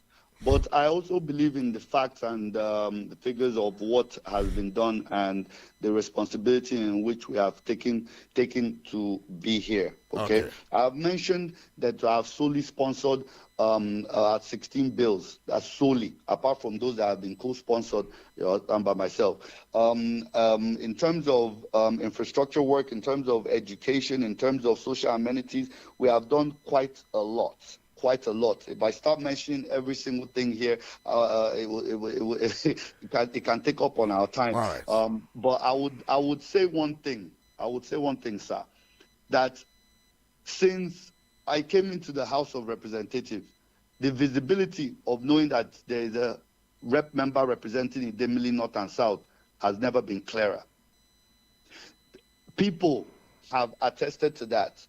Speaker 3: but I also believe in the facts and the figures of what has been done and the responsibility in which we have taken to be here. Okay. I've mentioned that I have solely sponsored 16 bills. That's solely, apart from those that have been co-sponsored done by myself. In terms of infrastructure work, in terms of education, in terms of social amenities, we have done quite a lot. If I start mentioning every single thing here, it can take up on our time.
Speaker 2: Right.
Speaker 3: But I would say one thing. Sir, that since I came into the House of Representatives, the visibility of knowing that there is a rep member representing Idemili North and South has never been clearer. People have attested to that.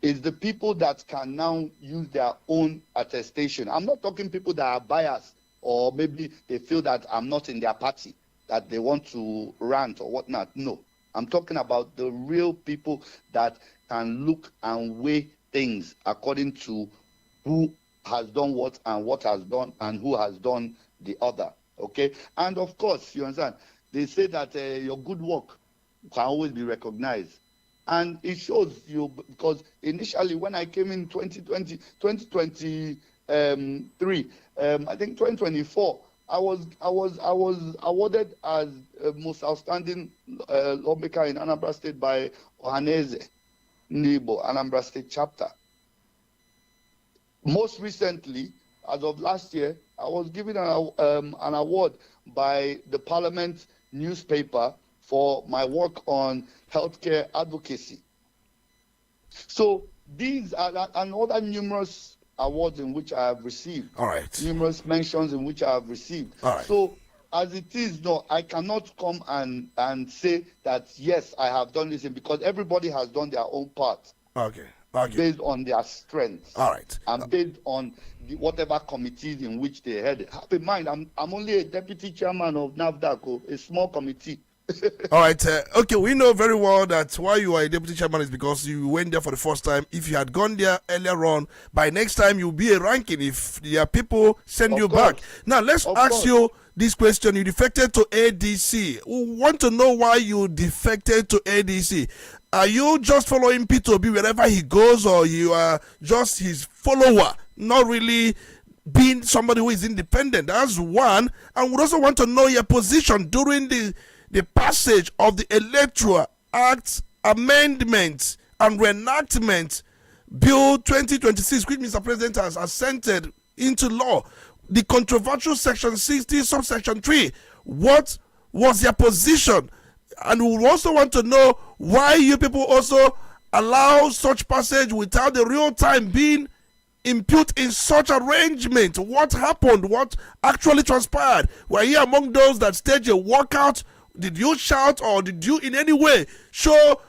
Speaker 3: It's the people that can now use their own attestation. I'm not talking people that are biased, or maybe they feel that I'm not in their party, that they want to rant or whatnot. No, I'm talking about the real people that can look and weigh things according to who has done what and what has done and who has done the other. Okay? And of course, you understand, they say that your good work can always be recognized. And it shows you, because initially when I came in 2023, I think 2024, I was awarded as most outstanding lawmaker in Anambra State by Ohaneze Nibo, Anambra State chapter. Most recently, as of last year, I was given an award by the Parliament newspaper for my work on healthcare advocacy. So these are and other numerous awards in which I have received.
Speaker 2: All right.
Speaker 3: Numerous mentions in which I have received.
Speaker 2: All right.
Speaker 3: So as it is, no, I cannot come and say that, yes, I have done this, because everybody has done their own part.
Speaker 2: Okay.
Speaker 3: Based on their strengths.
Speaker 2: All right.
Speaker 3: And based on whatever committees in which they head. Have in mind, I'm only a deputy chairman of NAFDAC, a small committee.
Speaker 2: All right. Okay, we know very well that why you are a deputy chairman is because you went there for the first time. If you had gone there earlier on, by next time you'll be a ranking if your people send you back. Now, let's ask you this question. You defected to ADC. We want to know why you defected to ADC. Are you just following P2B wherever he goes, or you are just his follower, not really being somebody who is independent? That's one. And we also want to know your position during the passage of the Electoral Act Amendment and Reenactment Bill 2026, which Mr. President has assented into law. The controversial Section 60, subsection 3. What was your position? And we also want to know why you people also allow such passage without the real time being impute in such arrangement. What happened? What actually transpired? Were you among those that staged a walkout? Did you shout, or did you in any way show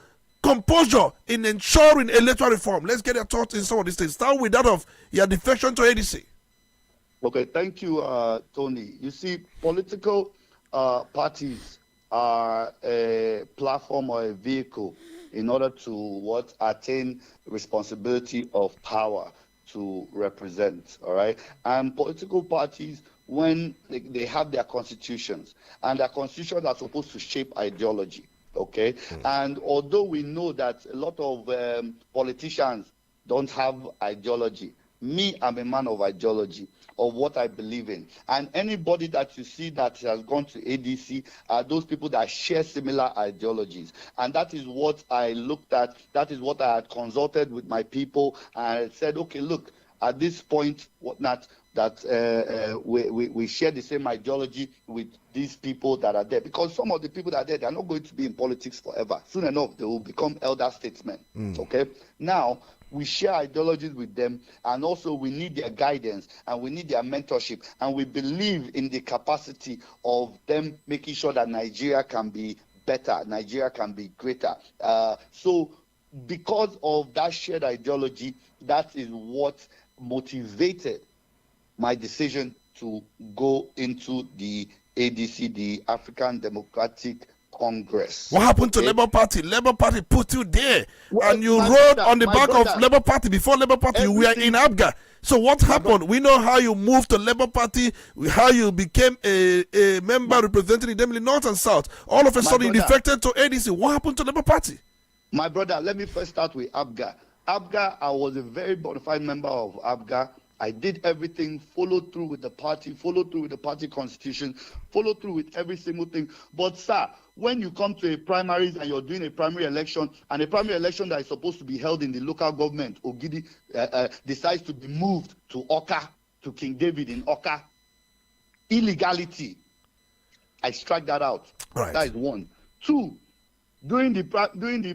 Speaker 2: composure in ensuring electoral reform? Let's get your thoughts in some of these things. Start with that of your defection to ADC.
Speaker 3: Okay, thank you, Tony. You see, political parties are a platform or a vehicle in order to attain responsibility of power to represent, all right? And political parties, when they have their constitutions, and their constitutions are supposed to shape ideology, okay? And although we know that a lot of politicians don't have ideology, me, I'm a man of ideology, of what I believe in. And anybody that you see that has gone to ADC are those people that share similar ideologies. And that is what I looked at. That is what I had consulted with my people. And I said, okay, look, at this point, we share the same ideology with these people that are there. Because some of the people that are there, they are not going to be in politics forever. Soon enough, they will become elder statesmen. Okay? Now, we share ideologies with them, and also we need their guidance and we need their mentorship, and we believe in the capacity of them making sure that Nigeria can be better, Nigeria can be greater. So because of that shared ideology, that is what motivated my decision to go into the ADC, the African Democratic Congress.
Speaker 2: What happened to Labour Party? Labour Party put you there, and you rode on the back of Labour Party. Before Labour Party, you were in Abga. So what happened? We know how you moved to Labour Party, how you became a member representing the North and South. All of a sudden, you defected to ADC. What happened to Labour Party? My brother, let me first start with Abga. Abga, I was a very bona fide member of Abga. I did everything, followed through with the party, followed through with the party constitution, followed through with every single thing. But sir, when you come to a primaries and you're doing a primary election, and a primary election that is supposed to be held in the local government, Ogidi, decides to be moved to Oka, to King David in Oka, illegality, I strike that out. Right. That is one. Two, during the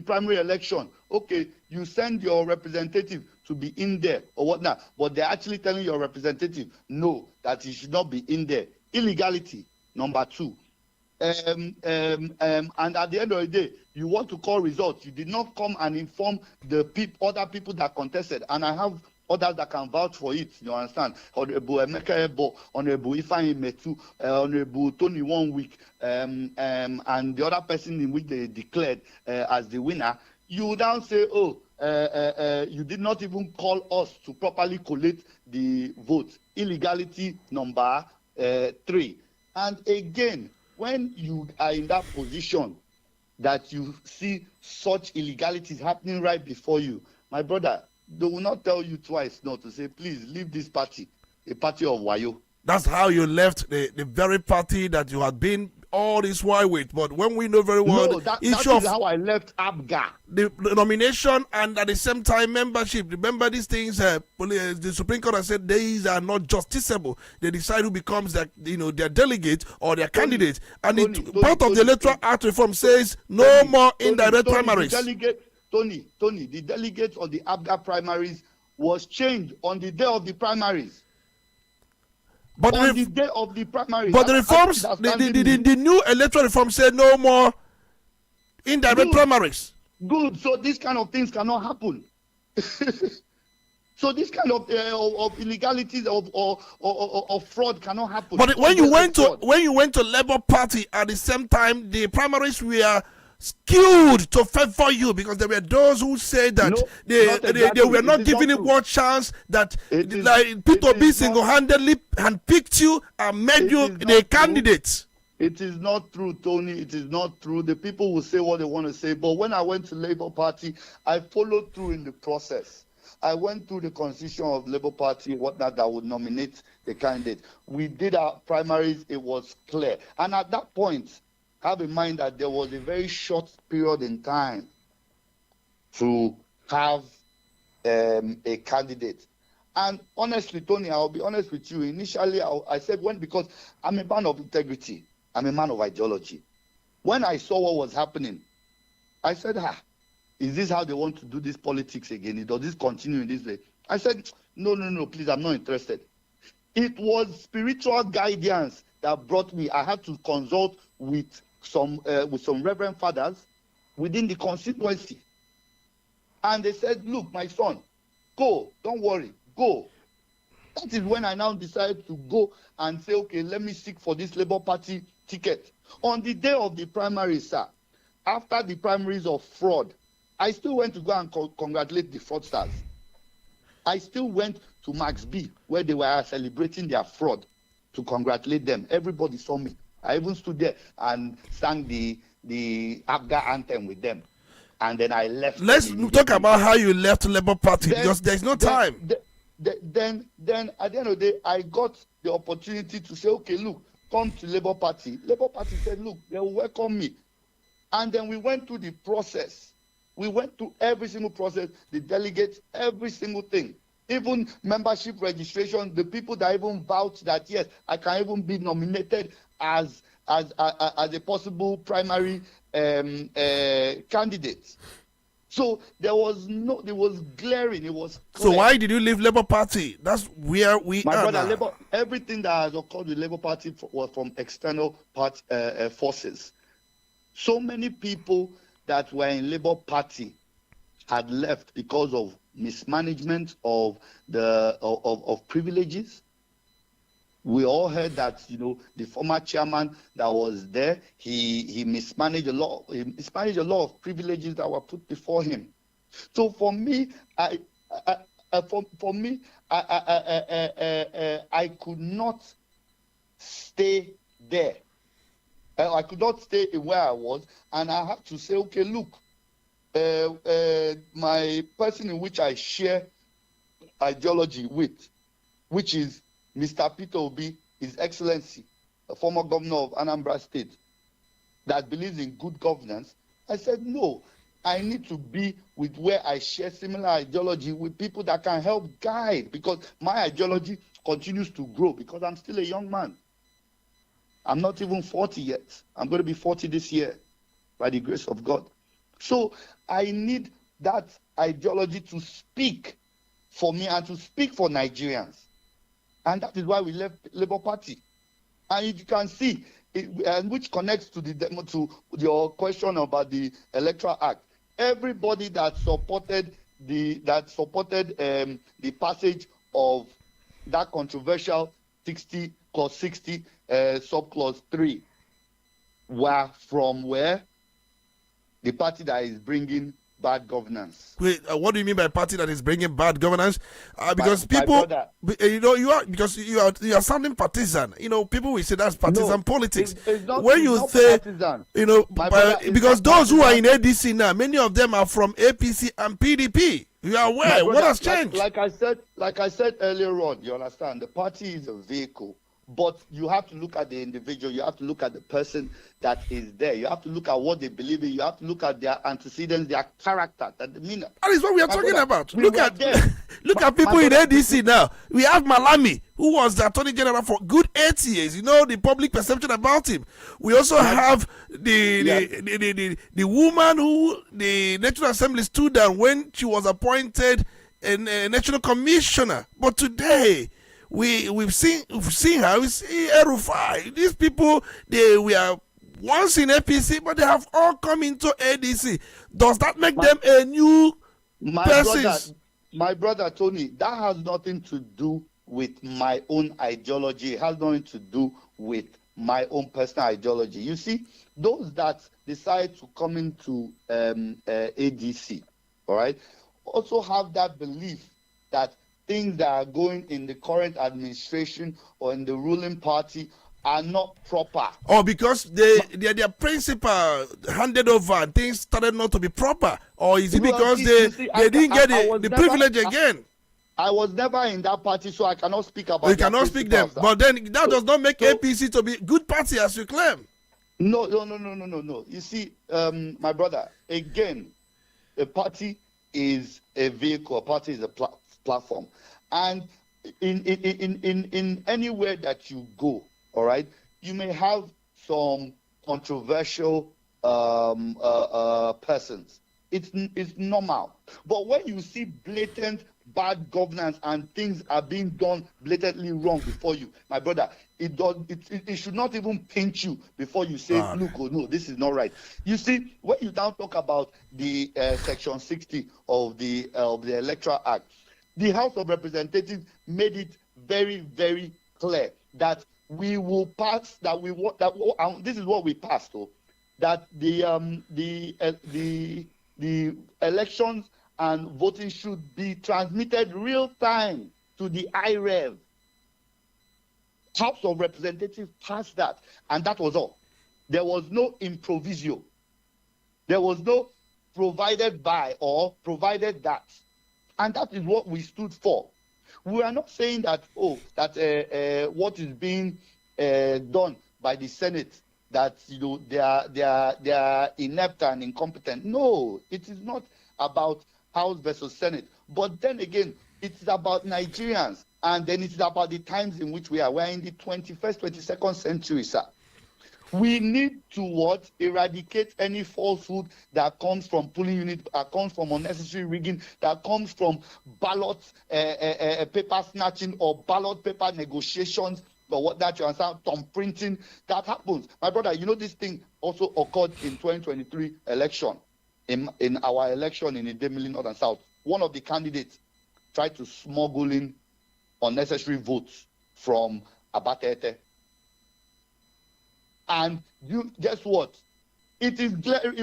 Speaker 2: primary election, okay, you send your representative to be in there or whatnot, but they're actually telling your representative, no, that he should not be in there. Illegality, number two. And at the end of the day, you want to call results. You did not come and inform the other people that contested. And I have others that can vouch for it, you understand? Honorable Emeka Ebo, Honorable Ifeanyi Metu, Honorable Tony 1 week, and the other person in which they declared as the winner. You now say, oh, you did not even call us to properly collate the votes. Illegality number 3. And again, when you are in that position that you see such illegalities happening right before you, my brother, they will not tell you twice not to say, please leave this party, a party of Wayo. That's how you left the very party that you had been all this while with, but when we know very well
Speaker 3: No, that
Speaker 2: each
Speaker 3: is
Speaker 2: of
Speaker 3: how I left ABGA.
Speaker 2: the nomination and at the same time membership. Remember these things. The Supreme Court has said these are not justiciable. They decide who becomes their delegate or their candidate, and part of the Electoral Act reform says no more indirect primaries.
Speaker 3: The delegate of the ABGA primaries was changed on the day of the primaries.
Speaker 2: But
Speaker 3: the day of the primaries.
Speaker 2: But the reforms, the new electoral reform said no more indirect primaries.
Speaker 3: Good. So these kind of things cannot happen. So this kind of illegalities or fraud cannot happen.
Speaker 2: But when you went to Labour Party at the same time, the primaries were skewed to favor you, because there were those who said that they were not giving it one chance, that like Peter B single-handedly handpicked you and made you the candidate.
Speaker 3: It is not true, Tony. It is not true. The people will say what they want to say. But when I went to Labour Party, I followed through in the process. I went through the constitution of Labour Party, whatnot, that would nominate the candidate. We did our primaries. It was clear. And at that point, have in mind that there was a very short period in time to have a candidate. And honestly, Tony, I'll be honest with you. Initially, I said because I'm a man of integrity. I'm a man of ideology. When I saw what was happening, I said, is this how they want to do this politics again? Does this continue in this way? I said, no, please, I'm not interested. It was spiritual guidance that brought me. I had to consult with some reverend fathers within the constituency. And they said, look, my son, go, don't worry, go. That is when I now decided to go and say, okay, let me seek for this Labour Party ticket. On the day of the primaries, sir, after the primaries of fraud, I still went to go and congratulate the fraudsters. I still went to Max B, where they were celebrating their fraud, to congratulate them. Everybody saw me. I even stood there and sang the ABGA anthem with them. And then I left.
Speaker 2: Let's talk about how you left Labour Party, because there's no time.
Speaker 3: Then at the end of the day, I got the opportunity to say, okay, look, come to Labour Party. Labour Party said, look, they will welcome me. And then we went through the process. We went through every single process, the delegates, every single thing. Even membership registration, the people that even vouched that, yes, I can even be nominated as a possible primary candidate. So there was glaring, it was clear.
Speaker 2: So why did you leave Labour Party? That's where we
Speaker 3: My
Speaker 2: are
Speaker 3: brother,
Speaker 2: now.
Speaker 3: everything that has occurred with Labour Party was from external forces. So many people that were in Labour Party had left because of mismanagement of privileges. We all heard that, the former chairman that was there, he mismanaged a lot of privileges that were put before him. So for me, I could not stay there. I could not stay where I was, and I had to say, okay, look, my person in which I share ideology with, which is Mr. Peter Obi, His Excellency, a former governor of Anambra State, that believes in good governance, I said, no, I need to be with where I share similar ideology with people that can help guide, because my ideology continues to grow, because I'm still a young man. I'm not even 40 yet. I'm going to be 40 this year, by the grace of God. So I need that ideology to speak for me and to speak for Nigerians. And that is why we left Labour Party. And you can see, which connects to your question about the Electoral Act. Everybody that supported the passage of that controversial 60 clause 60 subclause 3 were from where? The party that is bringing bad governance.
Speaker 2: Wait, what do you mean by party that is bringing bad governance? Because people, you are sounding partisan. People will say that's partisan politics.
Speaker 3: It's not,
Speaker 2: when you say,
Speaker 3: partisan.
Speaker 2: Because those who are in ADC now, many of them are from APC and PDP. You are aware. What has changed?
Speaker 3: Like I said earlier on, you understand, the party is a vehicle, But you have to look at the individual. You have to look at the person that is there. You have to look at what they believe in. You have to look at their antecedents, their character, that demeanor.
Speaker 2: That is what we are talking about.
Speaker 3: We
Speaker 2: Look
Speaker 3: were
Speaker 2: at
Speaker 3: there.
Speaker 2: look at people in ADC now. We have Malami, who was the Attorney General for good 8 years. You know the public perception about him. We also have the woman who the National Assembly stood down when she was appointed a national commissioner. But today, we've seen her. We see El-Rufai. These people, they were once in APC, but they have all come into ADC. Does that make them a new person?
Speaker 3: My brother Tony, that has nothing to do with my own ideology. It has nothing to do with my own personal ideology. You see, those that decide to come into ADC, all right, also have that belief that things that are going in the current administration or in the ruling party are not proper.
Speaker 2: Or because their principal handed over and things started not to be proper? Or is it because they didn't get the privilege again?
Speaker 3: I was never in that party, so I cannot speak about.
Speaker 2: You cannot speak them, but then that does not make APC to be a good party as you claim.
Speaker 3: No. You see, my brother, again, a party is a vehicle. A party is a platform, and in anywhere that you go, all right, you may have some controversial persons. It's normal. But when you see blatant bad governance and things are being done blatantly wrong before you, my brother, it should not even paint you before you say, look, oh no, this is not right. You see, when you now talk about the Section 60 of the Electoral Act, the House of Representatives made it very, very clear that we will pass, that we want, that this is what we passed, though, that the elections and voting should be transmitted real time to the IREV. House of Representatives passed that, and that was all. There was no improviso. There was no provided by or provided that. And that is what we stood for. We are not saying that, what is being done by the Senate, that they are inept and incompetent. No, it is not about House versus Senate. But then again, it's about Nigerians, and then it's about the times in which we are. We're in the 21st, 22nd century, sir. We need to eradicate any falsehood that comes from polling unit, that comes from unnecessary rigging, that comes from ballot paper snatching or ballot paper negotiations, or what that you understand, thumb printing that happens. My brother, this thing also occurred in 2023 election, in our election in Idemili North and South. One of the candidates tried to smuggle in unnecessary votes from Abatete. And guess what? It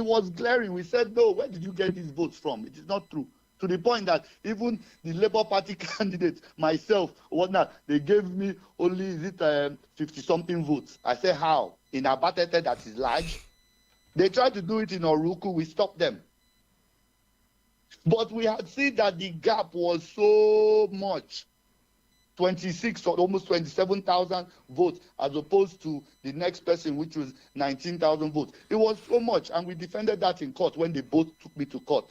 Speaker 3: was glaring. We said, no, where did you get these votes from? It is not true. To the point that even the Labour Party candidate, myself, whatnot, they gave me only 50-something votes. I said, how? In Abatete that is large? They tried to do it in Oruku. We stopped them. But we had seen that the gap was so much. 26 or almost 27,000 votes, as opposed to the next person, which was 19,000 votes. It was so much, and we defended that in court when they both took me to court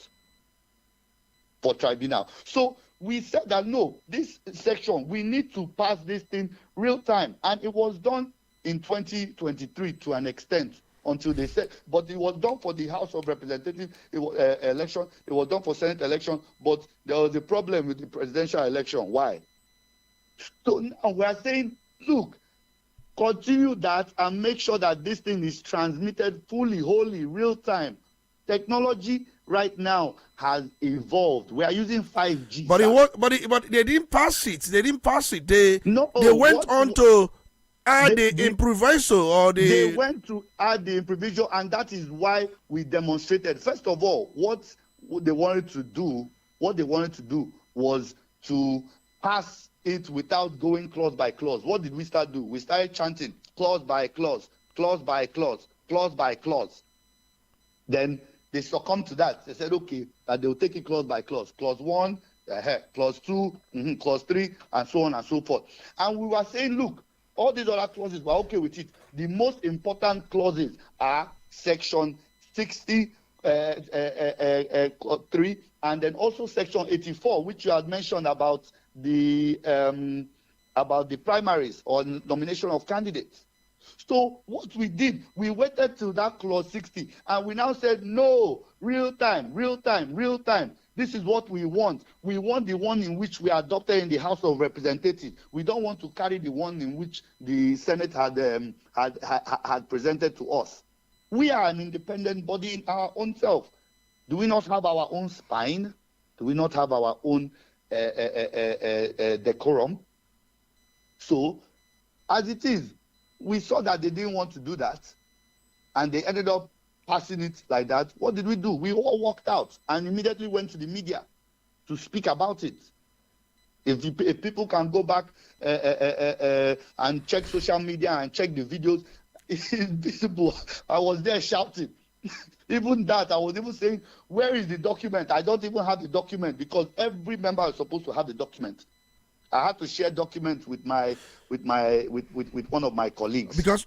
Speaker 3: for tribunal. So we said that no, this section, we need to pass this thing real time, and it was done in 2023 to an extent until they said, but it was done for the House of Representatives election, it was done for Senate election, but there was a problem with the presidential election. Why? So now we are saying, look, continue that and make sure that this thing is transmitted fully, wholly, real time. Technology right now has evolved. We are using 5G.
Speaker 2: But they didn't pass it. They went on to add the improviso or the.
Speaker 3: They went to add the improviso, and that is why we demonstrated. First of all, what they wanted to do was to pass it without going clause by clause. What did we start do? We started chanting clause by clause, clause by clause, clause by clause. Then they succumbed to that. They said, okay, that they will take it clause by clause. Clause 1, clause 2, clause 3, and so on and so forth. And we were saying, look, All these other clauses, we're okay with it. The most important clauses are Section 60, 3, and then also Section 84, which you had mentioned about the primaries or nomination of candidates. So what we did, we waited till that clause 60, and we now said, no, real time. This is what we want. We want the one in which we adopted in the House of Representatives. We don't want to carry the one in which the Senate had presented to us. We are an independent body in our own self. Do we not have our own spine? Do we not have our own decorum? So, as it is, we saw that they didn't want to do that, and they ended up passing it like that. What did we do? We all walked out and immediately went to the media to speak about it. If people can go back and check social media and check the videos, it's visible. I was there shouting. Even that, I was even saying, where is the document? I don't even have the document, because every member is supposed to have the document. I had to share documents with one of my colleagues.
Speaker 2: Because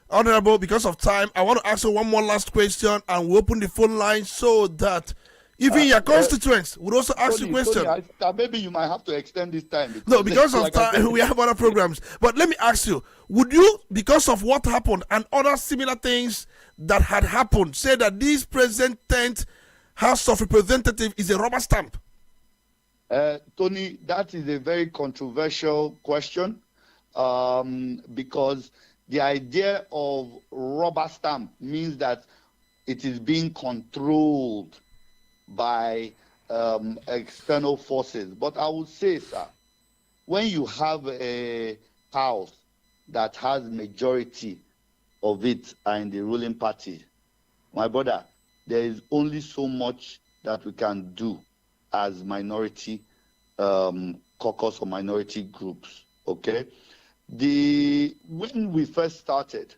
Speaker 2: Honorable, because of time, I want to ask you one more last question, and we'll open the phone line so that even your constituents would also ask you questions.
Speaker 3: Maybe you might have to extend this time.
Speaker 2: No, because of time, we have other programs. But let me ask you, would you, because of what happened and other similar things that had happened, say that this present 10th House of Representatives is a rubber stamp?
Speaker 3: Tony, that is a very controversial question, because the idea of rubber stamp means that it is being controlled by external forces. But I would say, sir, when you have a house that has majority of it are in the ruling party, my brother, there is only so much that we can do as minority caucus or minority groups, okay? When we first started,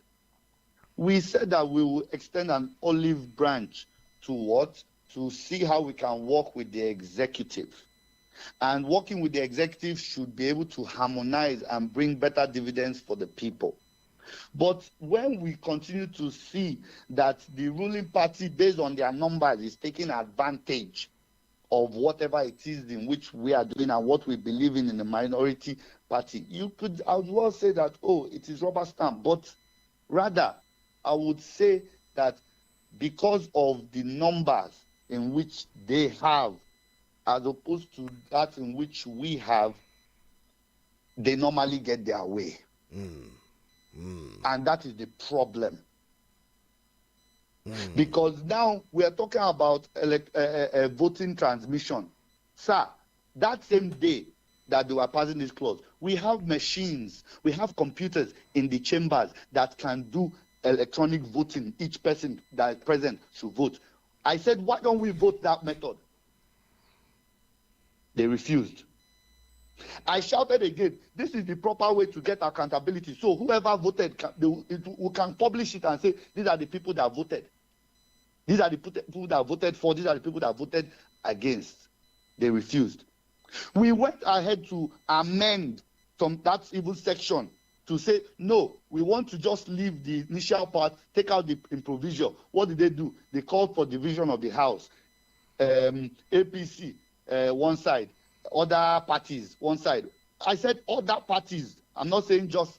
Speaker 3: we said that we will extend an olive branch to what? To see how we can work with the executive. And working with the executive should be able to harmonize and bring better dividends for the people. But when we continue to see that the ruling party, based on their numbers, is taking advantage of whatever it is in which we are doing and what we believe in the minority party, you could as well say that, oh, it is rubber stamp. But rather, I would say that because of the numbers in which they have, as opposed to that in which we have, they normally get their way. And that is the problem. Because now we are talking about voting transmission. Sir, that same day that they were passing this clause, we have machines, we have computers in the chambers that can do electronic voting. Each person that is present should vote. I said, why don't we vote that method? They refused. I shouted again, this is the proper way to get accountability. So whoever voted, we can publish it and say, these are the people that voted. These are the people that voted for, these are the people that voted against. They refused. We went ahead to amend that even section to say, no, we want to just leave the initial part, take out the improvision. What did they do? They called for division of the House. APC, one side. Other parties, one side. I said other parties. I'm not saying just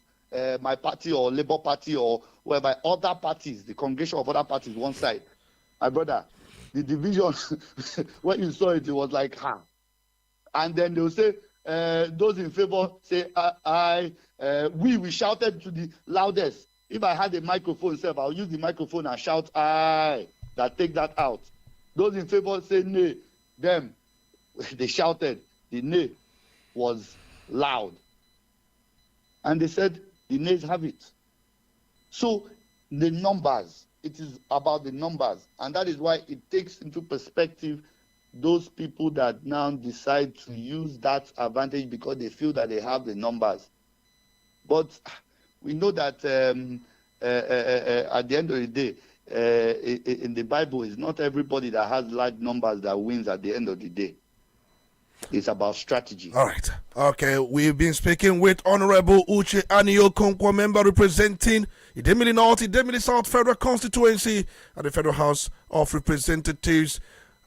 Speaker 3: my party or Labour Party or whoever. Other parties, the congregation of other parties, one side. My brother, the division, when you saw it, it was like, And then they'll say, those in favor say, we shouted to the loudest. If I had a microphone itself, I'll use the microphone and shout, aye, that take that out. Those in favor say, nay. Them, they shouted. The nay was loud. And they said, the nays have it. So the numbers, it is about the numbers. And that is why it takes into perspective those people that now decide to use that advantage because they feel that they have the numbers. But we know that at the end of the day, in the Bible, it's not everybody that has large numbers that wins at the end of the day. It's about strategy.
Speaker 2: All right. Okay, we've been speaking with Honorable Uche Aniokonkwo, member representing Idemili North, Idemili South Federal Constituency at the Federal House of Representatives.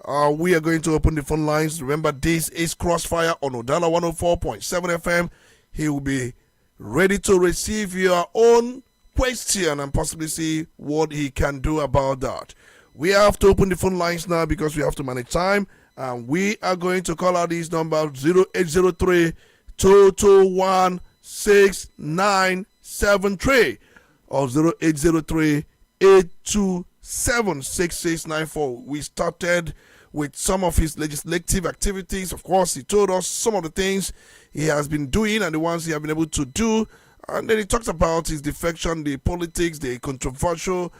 Speaker 2: We are going to open the phone lines. Remember, this is Crossfire on Udala 104.7 FM. He will be ready to receive your own question and possibly see what he can do about that. We have to open the phone lines now because we have to manage time. And we are going to call out these numbers 0803 221 6973 or 0803 827 6694. We started with some of his legislative activities. Of course, he told us some of the things he has been doing and the ones he has been able to do. And then he talked about his defection, the politics, the controversial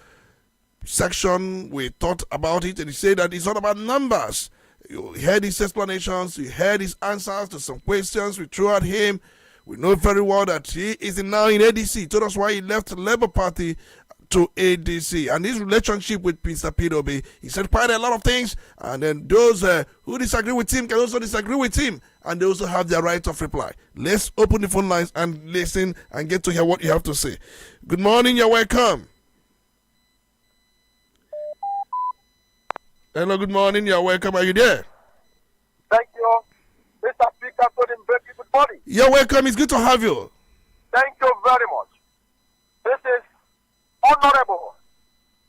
Speaker 2: section. We thought about it and he said that it's all about numbers. You heard his explanations, you heard his answers to some questions we threw at him. We know very well that he is now in ADC. He told us why he left the Labour Party to ADC. And his relationship with Mr. P.W. he said quite a lot of things. And then those who disagree with him can also disagree with him. And they also have their right of reply. Let's open the phone lines and listen and get to hear what you have to say. Good morning, you're welcome. Hello, good morning. You're welcome. Are you there?
Speaker 4: Thank you, Mr. Speaker. Good morning.
Speaker 2: You're welcome. It's good to have you.
Speaker 4: Thank you very much. This is Honorable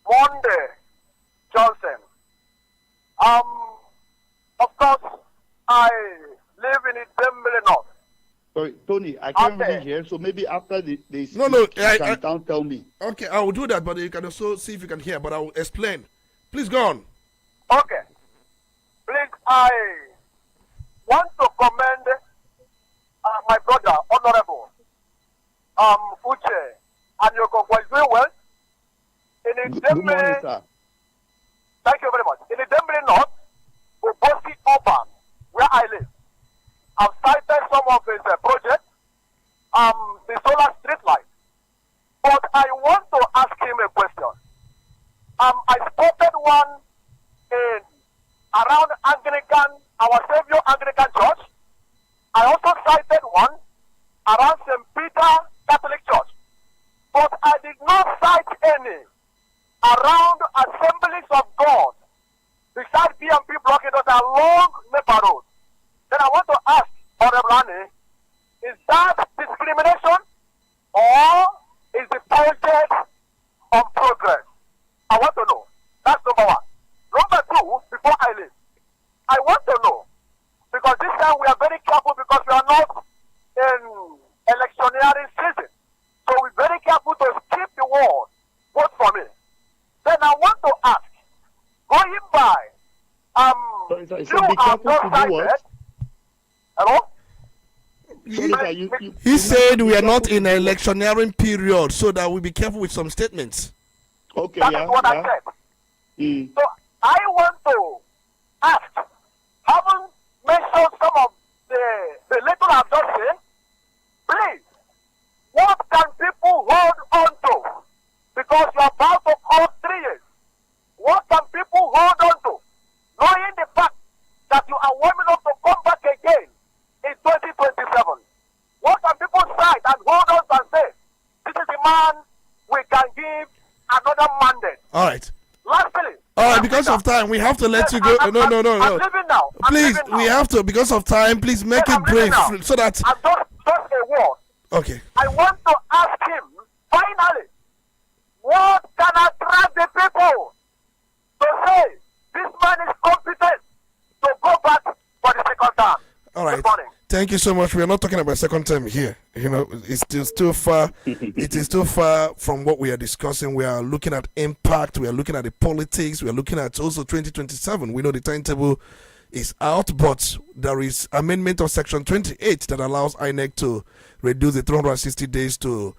Speaker 4: Monday Johnson. Of course, I live in Idemili North.
Speaker 3: Sorry, Tony, I can't really hear, so maybe after this,
Speaker 2: No,
Speaker 3: you can tell me.
Speaker 2: Okay, I will do that, but you can also see if you can hear, but I will explain. Please go on.
Speaker 4: Okay. Please, I want to commend my brother, Honorable Uche Aniokonkwo is doing well.
Speaker 3: Good morning, sir.
Speaker 4: Thank you very much. In Idemili North, Ubosi Urban, where I live, I've cited some of his projects, the solar street light. But I want to ask him a question. I spotted one in around Anglican, our Savior Anglican Church. I also cited one around St. Peter Catholic Church. But I did not cite any around Assemblies of God beside PMP blocking us along Nepa Road. Then I want to ask Honorable Annie, is that discrimination or is the project on progress? I want to know. That's number one. Number two, before I leave, I want to know, because this time we are very careful because we are not in electioneering season. So we're very careful to skip the word, vote for me. Then I want to ask, going by,
Speaker 3: So be careful to do what?
Speaker 4: Hello?
Speaker 2: He said we are not in an electioneering period, so that we be careful with some statements.
Speaker 3: Okay,
Speaker 4: That is what I said. So I want to ask, having mentioned some of the little I've just said, please, what can people hold on to? Because you're about to cross 3 years. What can people hold on to? Knowing the fact that you are warming up to come back again in 2027. What can people cite and hold on to and say, this is the man we can give another mandate?
Speaker 2: All right.
Speaker 4: Lastly.
Speaker 2: All right, because of time, we have to let you go. No.
Speaker 4: I'm leaving now.
Speaker 2: Please, we have to, because of time, please make it brief so that...
Speaker 4: I'm just a word.
Speaker 2: Okay.
Speaker 4: I want to ask him, finally, what can attract the people to say this man is competent to go back for the second time?
Speaker 2: All right.
Speaker 4: Good morning.
Speaker 2: Thank you so much. We are not talking about second term here. You know, it's still far. It is too far from what we are discussing. We are looking at impact. We are looking at the politics. We are looking at also 2027. We know the timetable is out, but there is amendment of Section 28 that allows INEC to reduce the 360 days to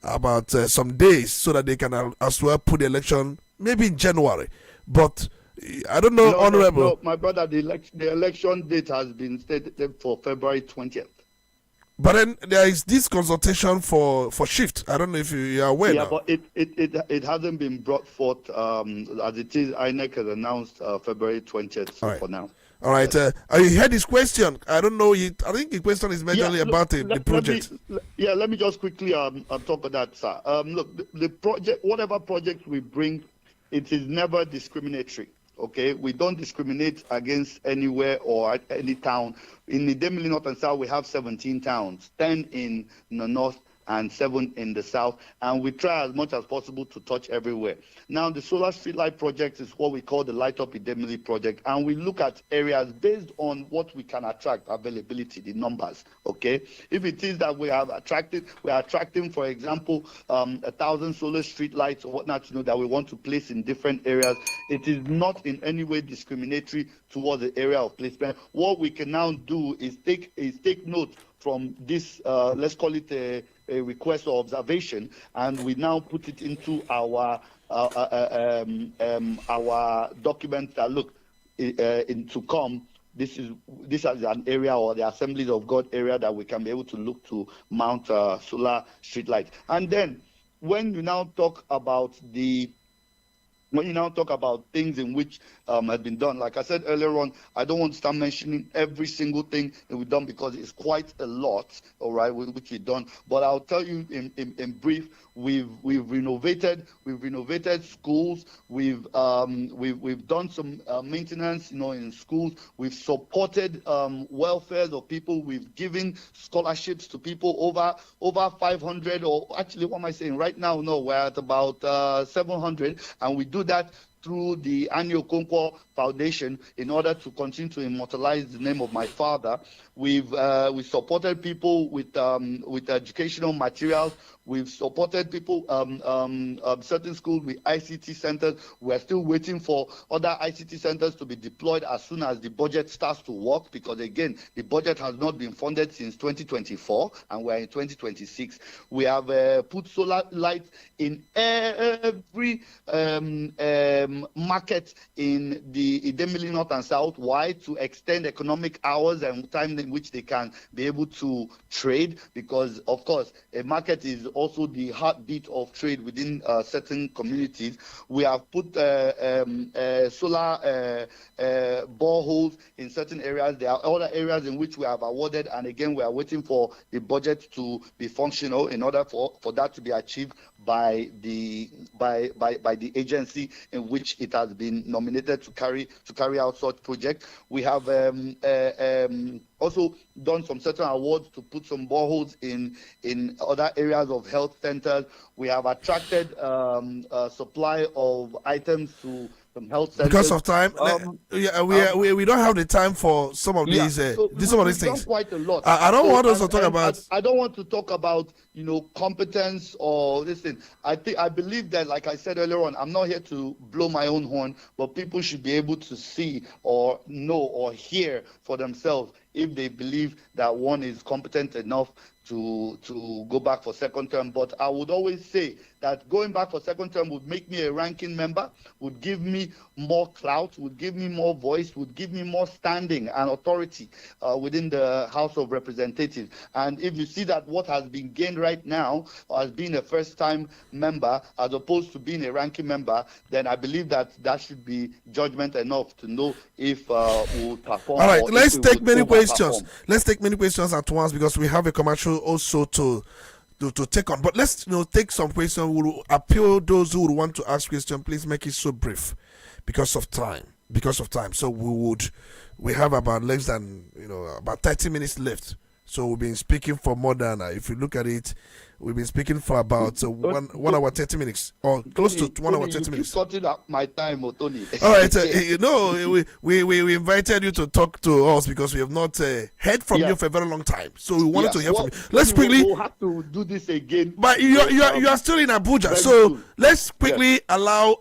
Speaker 2: about some days so that they can as well put the election maybe in January. But I don't know, Honorable.
Speaker 3: No, my brother, the election date has been stated for February 20th.
Speaker 2: But then there is this consultation for shift. I don't know if you are aware.
Speaker 3: Yeah,
Speaker 2: now.
Speaker 3: but it hasn't been brought forth as it is. INEC has announced February 20th
Speaker 2: All right.
Speaker 3: for now.
Speaker 2: All right. You heard his question. I don't know. I think the question is majorly about the project.
Speaker 3: Let me just quickly talk on that, sir. Look, the project, whatever project we bring, it is never discriminatory. Okay, we don't discriminate against anywhere or any town. In the Demili North and South, we have 17 towns, 10 in the north and 7 in the south, and we try as much as possible to touch everywhere. Now, the solar streetlight project is what we call the Light Up Idemili project, and we look at areas based on what we can attract, availability, the numbers. Okay, if it is that we are attracting, for example, 1,000 solar streetlights or whatnot, that we want to place in different areas, it is not in any way discriminatory towards the area of placement. What we can now do is take note from this, let's call it a request or observation, and we now put it into our document that look to come. This is an area, or the Assemblies of God area, that we can be able to look to mount solar streetlights. And then when you now talk about things in which have been done, like I said earlier on, I don't want to start mentioning every single thing that we've done because it's quite a lot, all right, which we've done. But I'll tell you in brief, we've renovated schools. We've done some maintenance, in schools. We've supported welfare of people. We've given scholarships to people over 500, or actually, what am I saying right now? No, we're at about 700, and we do that through the annual Concours Foundation in order to continue to immortalize the name of my father. We supported people with educational materials. We've supported people, certain schools with ICT centers. We're still waiting for other ICT centers to be deployed as soon as the budget starts to work, because again, the budget has not been funded since 2024, and we're in 2026. We have put solar lights in every market in the Idemili North and South. Why? To extend economic hours and time in which they can be able to trade, because of course a market is also the heartbeat of trade within certain communities. We have put solar boreholes in certain areas. There are other areas in which we have awarded, and again we are waiting for the budget to be functional in order for that to be achieved by the agency in which it has been nominated to carry out such project. We have also done some certain awards to put some boreholes in other areas of health centers. We have attracted a supply of items to some health centers.
Speaker 2: Because of time, we don't have the time for some of these some of these things.
Speaker 3: Quite a lot.
Speaker 2: I don't want us to talk about.
Speaker 3: I don't want to talk about competence or this thing. I believe that, like I said earlier on, I'm not here to blow my own horn, but people should be able to see or know or hear for themselves if they believe that one is competent enough to go back for second term. But I would always say that going back for second term would make me a ranking member, would give me more clout, would give me more voice, would give me more standing and authority within the House of Representatives. And if you see that what has been gained right now as being a first-time member as opposed to being a ranking member, then I believe that should be judgment enough to know if we will perform.
Speaker 2: All right, let's take many questions. Let's take many questions at once because we have a commercial also to take on. But let's take some questions. We will appeal those who would want to ask questions. Please make it so brief because of time. So we have about less than about 30 minutes left. So we've been speaking for more than if you look at it, we've been speaking for about 1 hour 30 minutes or close to 1 hour 30 minutes.
Speaker 3: Cutting up my time, Tony.
Speaker 2: All right, we invited you to talk to us because we have not heard from you for a very long time. So we wanted to hear from you. Let's quickly.
Speaker 3: We'll have to do this again.
Speaker 2: But you are still in Abuja, so soon. Let's quickly allow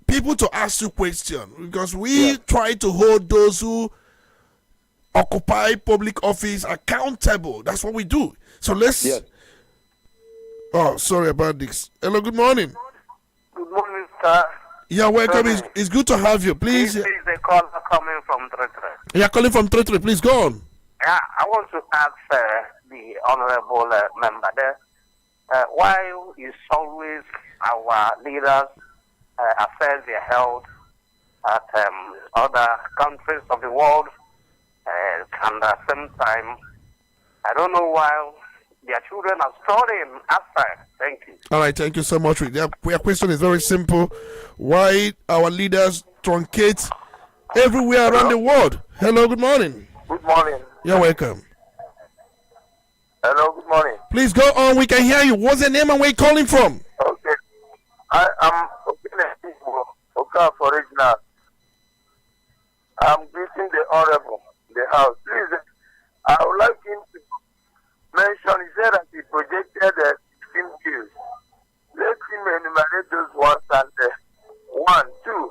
Speaker 2: people to ask you questions because we try to hold those who occupy public office accountable. That's what we do. So let's.
Speaker 3: Yes.
Speaker 2: Oh, sorry about this. Hello, good morning.
Speaker 5: Good morning, sir.
Speaker 2: Yeah, welcome. It's good to have you. Please.
Speaker 5: This is a caller coming from Tretre.
Speaker 2: Yeah, calling from Tretre. Please go on.
Speaker 5: Yeah, I want to ask the honorable member there why is always our leaders affairs their health at other countries of the world, and at the same time, I don't know why their children are studying outside. Thank you.
Speaker 2: All right, thank you so much. Your question is very simple. Why our leaders truncate everywhere around the world? Hello, good morning.
Speaker 4: Good morning.
Speaker 2: You're welcome.
Speaker 4: Hello, good morning.
Speaker 2: Please go on. We can hear you. What's your name and where you calling from?
Speaker 4: Okay. I am Oka for Original. I'm greeting the Honorable, the House. Please, I would like him to mention, he said that he projected 16 bills. Let him enumerate those ones and 1, 2.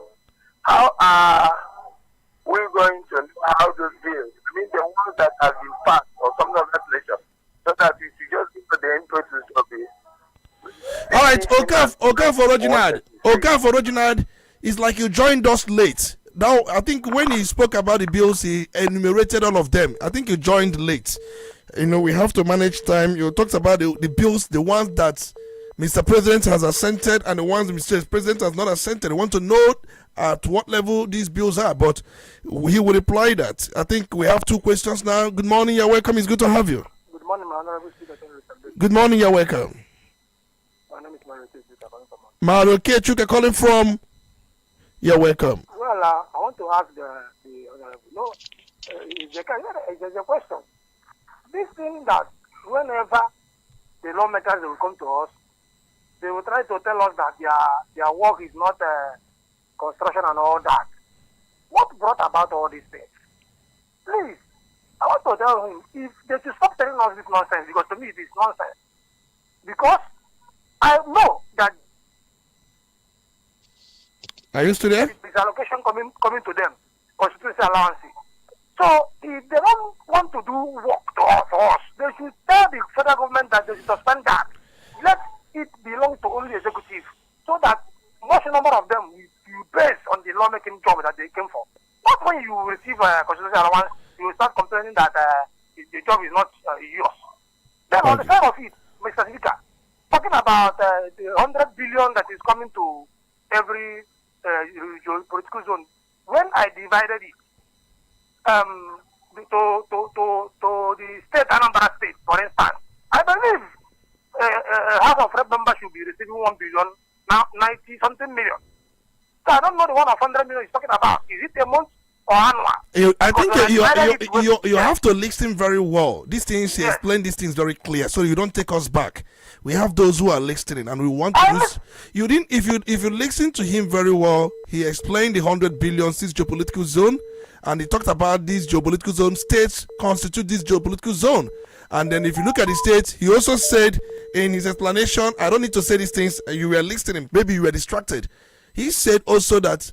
Speaker 4: How are we going to know how those bills, I mean the ones that have been passed or something of that nature, so that we should just give the input of it.
Speaker 2: All right, okay for Reginald. Okay for Reginald is like you joined us late. Now, I think when he spoke about the bills, he enumerated all of them. I think you joined late. You know, we have to manage time. You talked about the bills, the ones that Mr. President has assented and the ones Mr. President has not assented. I want to know at what level these bills are, but he will reply that. I think we have 2 questions now. Good morning, you're welcome. It's good to have you.
Speaker 6: Good morning, my honorable speaker.
Speaker 2: Good morning, you're welcome.
Speaker 6: My name is Mario Kechuka calling from.
Speaker 2: Mario Kechuka calling from. You're welcome.
Speaker 6: Well, I want to ask the honorable. No, it's a question. This thing that whenever the lawmakers will come to us, they will try to tell us that their work is not construction and all that. What brought about all these things? Please, I want to tell him if they should stop telling us this nonsense, because to me it is nonsense. Because I know that
Speaker 2: are you still there?
Speaker 6: there is allocation coming to them, constituency allowance. So if they don't want to do work to us, they should tell the federal government that they should suspend that. Let it belong to only executive, so that much number of them you base on the lawmaking job that they came for. Not when you receive a constituency allowance, you will start complaining that the job is not yours. Then on the side of it, Mr. Speaker, talking about the 100 billion that is coming to every political zone, when I divided it to the state, Anambra State, for instance, I believe half of rep members should be receiving 1 billion, now 90 something million. So I don't know the one of 100 million he's talking about. Is it a month or annual?
Speaker 2: I think you have to listen very well. These things, he explained these things very clear, so you don't take us back. We have those who are listening, and we want to use. You didn't. If you listen to him very well, he explained the 100 billion since geopolitical zone, and he talked about these geopolitical zone states constitute this geopolitical zone. And then if you look at the states, he also said in his explanation, I don't need to say these things. You were listening. Maybe you were distracted. He said also that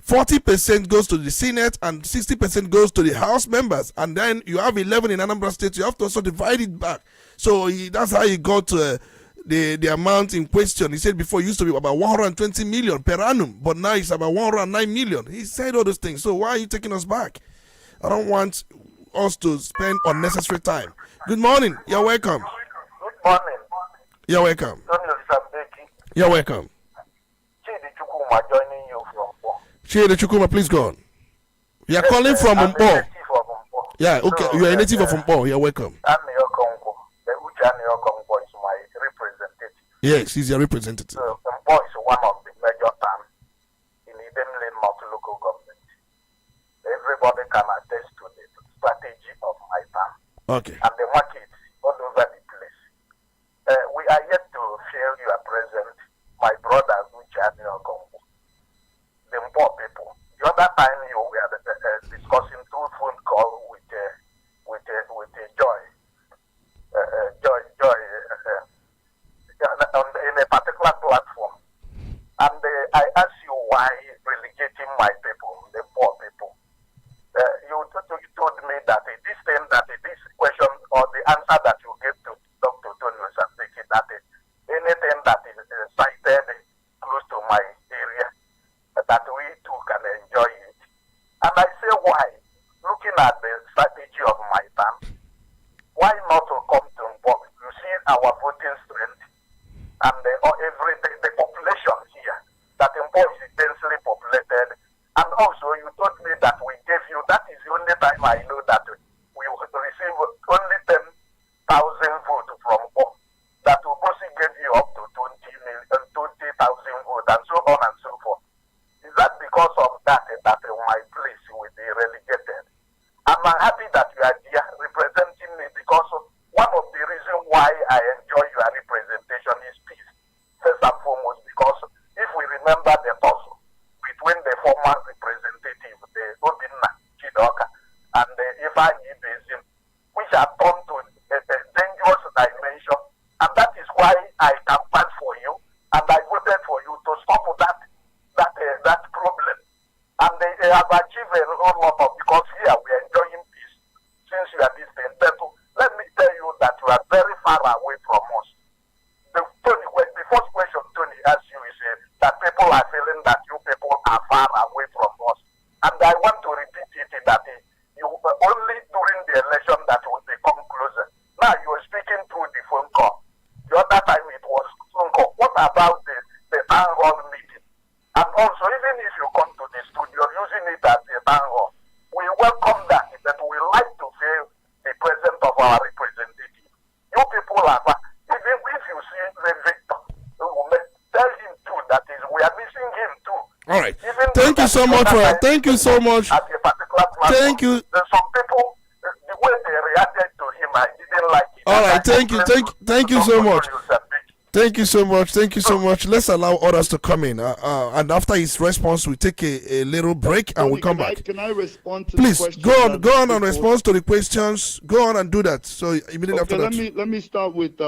Speaker 2: 40% goes to the Senate and 60% goes to the House members. And then you have 11 in Anambra State. You have to also divide it back. So that's how he got the amount in question. He said before it used to be about 120 million per annum, but now it's about 109 million. He said all those things. So why are you taking us back? I don't want us to spend unnecessary time. Good morning. You're welcome.
Speaker 4: Good morning.
Speaker 2: You're welcome. You're welcome.
Speaker 4: Joining you from
Speaker 2: Chide Chukuma, please go on. You are calling from Mpo. Yeah, okay. You are a native of Mpo. You're welcome.
Speaker 4: Is my representative.
Speaker 2: Yes, he's your representative.
Speaker 4: So Mpo is one of the major towns in Idemili multi-local government. Everybody can attest to the strategy of my town.
Speaker 2: Okay.
Speaker 4: And the market all over the place. We are yet to feel your presence, my brothers, which are in your Congo. The poor people. The other time you were discussing through phone call with Joy. In a particular platform. And I asked you why relegating my people, the poor people. You told me that this question or the answer that you gave to Dr. Tony Osambeki, that anything that is cited close to my area, that we too can enjoy it. And I say why? Looking at the strategy of my town, why not to come to Mbok? You see our voting strength and the population here, that Mbok is densely populated, and also
Speaker 5: time I know that we will receive only 10,000 votes from all, that Obosi gave you up to 20,000 votes and so on and so forth. Is that because of that my place will be relegated? I'm happy that you are here representing me, because one of the reasons why I enjoy your representation is peace, first and foremost, because if we remember the tussle between the former representative, the Obinna Chidoka, and the Ifeanyi Bezim, which have turned to a dangerous dimension, and that is why I campaigned for you, and I voted for you to stop that problem. And they have achieved a whole lot of, because here we are enjoying peace since you are this thing. But let me tell you that you are very far away from us. The first question Tony asked you is that people are feeling that you people are far away from us. And I want to repeat it that you only during the election that will become closer. Now you are speaking through the phone call. The other time it was phone call. What about the town hall meeting? And also, even if you come to the studio using it as a town hall, we welcome that, but we like to feel the presence of our representative. You people are, even if you see the victor, tell him too that is, we are missing him too.
Speaker 2: All right. Thank you so much for that. Thank you so much.
Speaker 5: At a particular platform,
Speaker 2: thank you.
Speaker 5: Some people, the way they reacted to him, I didn't like it.
Speaker 2: All right. Thank you so much. Thank you so much. Thank you so much. Let's allow others to come in. And after his response, we take a little break and we come back.
Speaker 3: Can I respond to
Speaker 2: Please,
Speaker 3: the question?
Speaker 2: go on and respond to the questions. Go on and do that. So immediately after that.
Speaker 3: Let me start with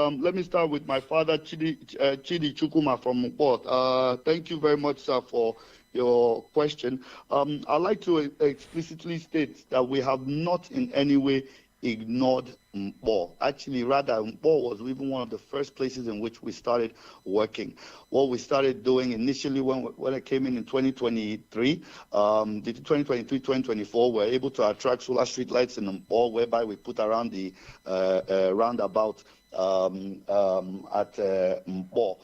Speaker 3: my father, Chidi Chukuma from Mukport. Thank you very much, sir, for your question. I'd like to explicitly state that we have not in any way ignored Mpo. Actually, rather, Mpo was even one of the first places in which we started working. What we started doing initially when I came in 2023, the 2023-2024, we were able to attract solar street lights in Mpo, whereby we put around the roundabout at Mpo.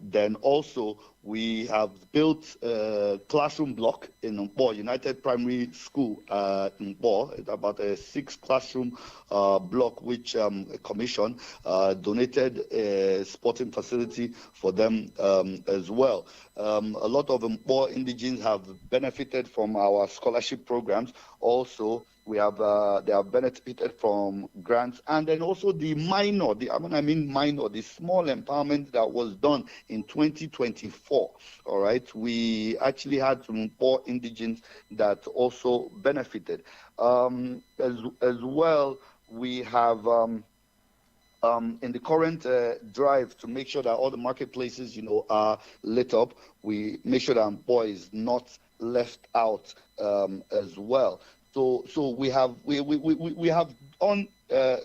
Speaker 3: Then also we have built a classroom block in Mpo, United Primary School in Mpo. It's about a 6-classroom block which commission donated a sporting facility for them as well. A lot of Mpo indigents have benefited from our scholarship programs. Also, they have benefited from grants, and then also the small empowerment that was done in 2024. All right, we actually had some poor indigents that also benefited. As well, we have in the current drive to make sure that all the marketplaces, are lit up. We make sure that Mpo is not left out as well. So we have done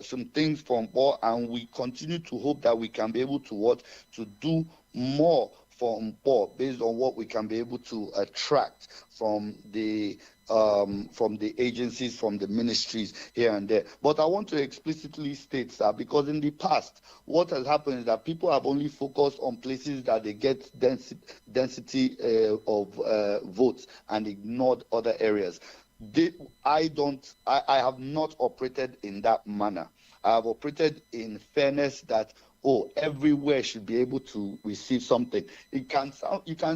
Speaker 3: some things for Mpo, and we continue to hope that we can be able to do more for Mpo based on what we can be able to attract from the agencies, from the ministries here and there. But I want to explicitly state that, because in the past, what has happened is that people have only focused on places that they get density of votes and ignored other areas. I have not operated in that manner. I have operated in fairness that everywhere should be able to receive something. You can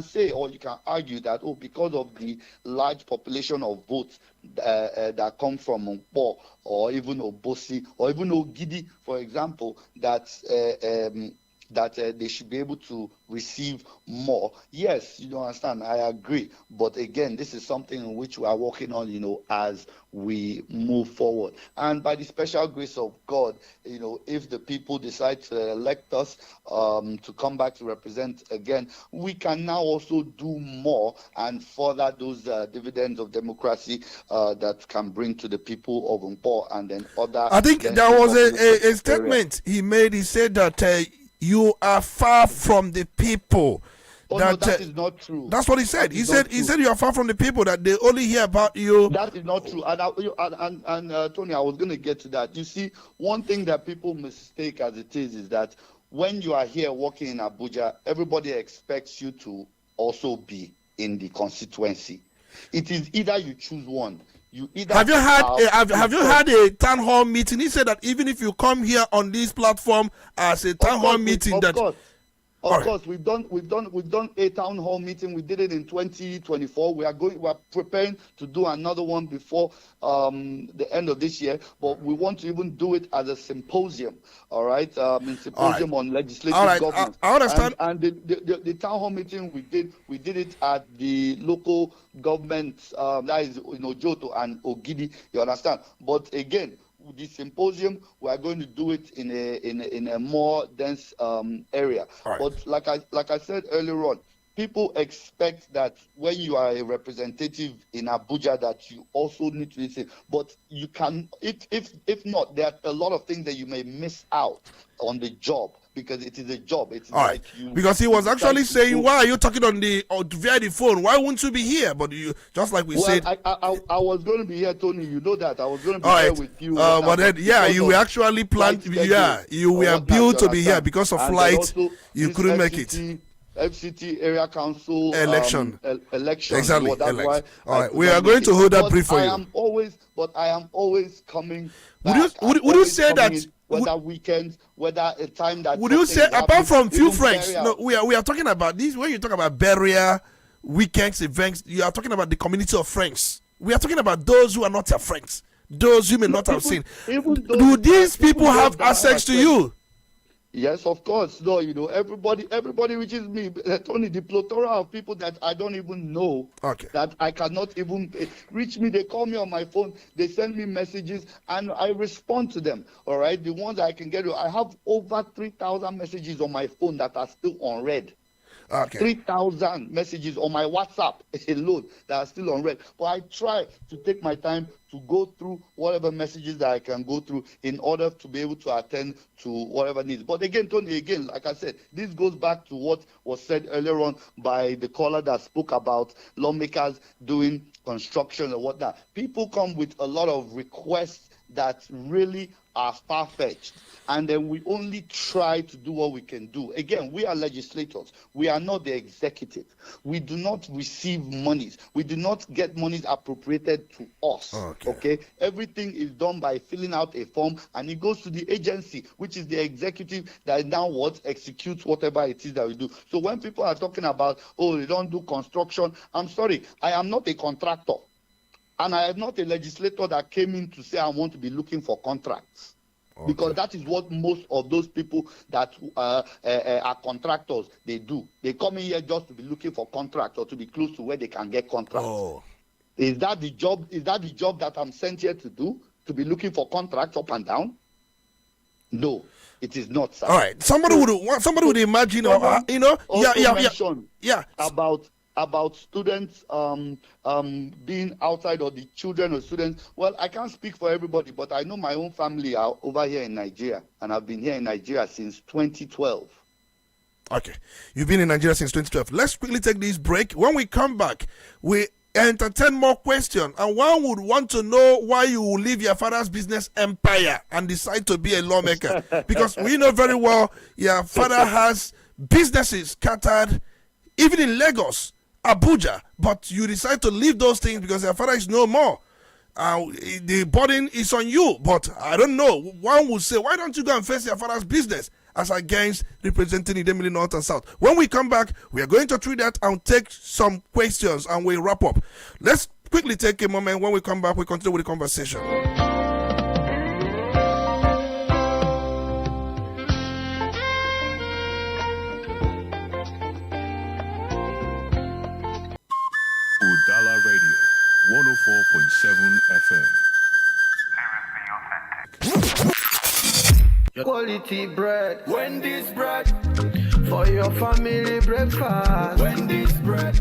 Speaker 3: say, or you can argue that because of the large population of votes that come from Mpo or even Obosi or even Ogidi, for example, that they should be able to receive more. Yes, you understand, I agree. But again, this is something in which we are working on, as we move forward. And by the special grace of God, if the people decide to elect us to come back to represent again, we can now also do more and further those dividends of democracy that can bring to the people of Mpo and then other. I
Speaker 2: think there was a statement he made. He said that you are far from the people.
Speaker 3: No, that is not true.
Speaker 2: That's what he said. He said you are far from the people, that they only hear about you.
Speaker 3: That is not true. And Tony, I was going to get to that. You see, one thing that people mistake as it is that when you are here working in Abuja, everybody expects you to also be in the constituency. It is either you choose one. You either
Speaker 2: have you had a town hall meeting? He said that even if you come here on this platform as a town hall meeting,
Speaker 3: Of course, we've done a town hall meeting. We did it in 2024. We are preparing to do another one before the end of this year. But we want to even do it as a symposium. All right, symposium on legislative governance.
Speaker 2: I understand.
Speaker 3: And the town hall meeting we did it at the local government, that is Joto and Ogidi. You understand? But again, the symposium, we are going to do it in a more dense area.
Speaker 2: Right.
Speaker 3: But like I said earlier on, people expect that when you are a representative in Abuja that you also need to listen. But you can, if not, there are a lot of things that you may miss out on the job, because it is a job. It's
Speaker 2: all
Speaker 3: like
Speaker 2: right. Because he was actually saying, why are you talking via the phone? Why wouldn't you be here? But you, just like we said,
Speaker 3: I was going to be here, Tony. You know that I was going to be here with you.
Speaker 2: But then, you were actually planned. You were built to be here because of flight. You couldn't make it.
Speaker 3: FCT area council
Speaker 2: election.
Speaker 3: Exactly.
Speaker 2: So that's why all right. We are going to hold that brief for you.
Speaker 3: I am always coming back.
Speaker 2: Would you say that?
Speaker 3: Whether weekends, whether a time that.
Speaker 2: Would you say, apart from few friends, no, we are talking about this. When you talk about burial, weekends, events, you are talking about the community of friends. We are talking about those who are not your friends, those you may not have seen. Do these people have access to you?
Speaker 3: Yes, of course. No, everybody reaches me. Tony, the plethora of people that I don't even know, that I cannot even reach me. They call me on my phone. They send me messages, and I respond to them. All right, the ones I can get. I have over 3,000 messages on my phone that are still unread. 3,000 messages on my WhatsApp alone that are still unread. But I try to take my time to go through whatever messages that I can go through in order to be able to attend to whatever needs. But again, Tony, like I said, this goes back to what was said earlier on by the caller that spoke about lawmakers doing construction and whatnot. People come with a lot of requests that really are far-fetched, and then we only try to do what we can do. Again, we are legislators. We are not the executive. We do not receive monies. We do not get monies appropriated to us. Okay? Everything is done by filling out a form, and it goes to the agency, which is the executive that now executes whatever it is that we do. So when people are talking about, they don't do construction, I'm sorry, I am not a contractor. And I am not a legislator that came in to say I want to be looking for contracts. Because that is what most of those people that are contractors, they do. They come in here just to be looking for contracts or to be close to where they can get contracts. Is that the job? Is that the job that I'm sent here to do? To be looking for contracts up and down? No, it is not, sir.
Speaker 2: All right. Somebody would imagine,
Speaker 3: about students being outside, or the children of students. Well, I can't speak for everybody, but I know my own family are over here in Nigeria, and I've been here in Nigeria since 2012.
Speaker 2: Okay. You've been in Nigeria since 2012. Let's quickly take this break. When we come back, we entertain more questions, and one would want to know why you will leave your father's business empire and decide to be a lawmaker. Because we know very well your father has businesses scattered, even in Lagos, Abuja, but you decide to leave those things because your father is no more. The burden is on you, but I don't know. One would say, why don't you go and face your father's business as against representing Idemili North and South? When we come back, we are going to treat that and take some questions, and we'll wrap up. Let's quickly take a moment. When we come back, we continue with the conversation.
Speaker 7: Udala Radio, 104.7 FM.
Speaker 8: Quality bread, Wendy's bread, for your family breakfast. Wendy's bread,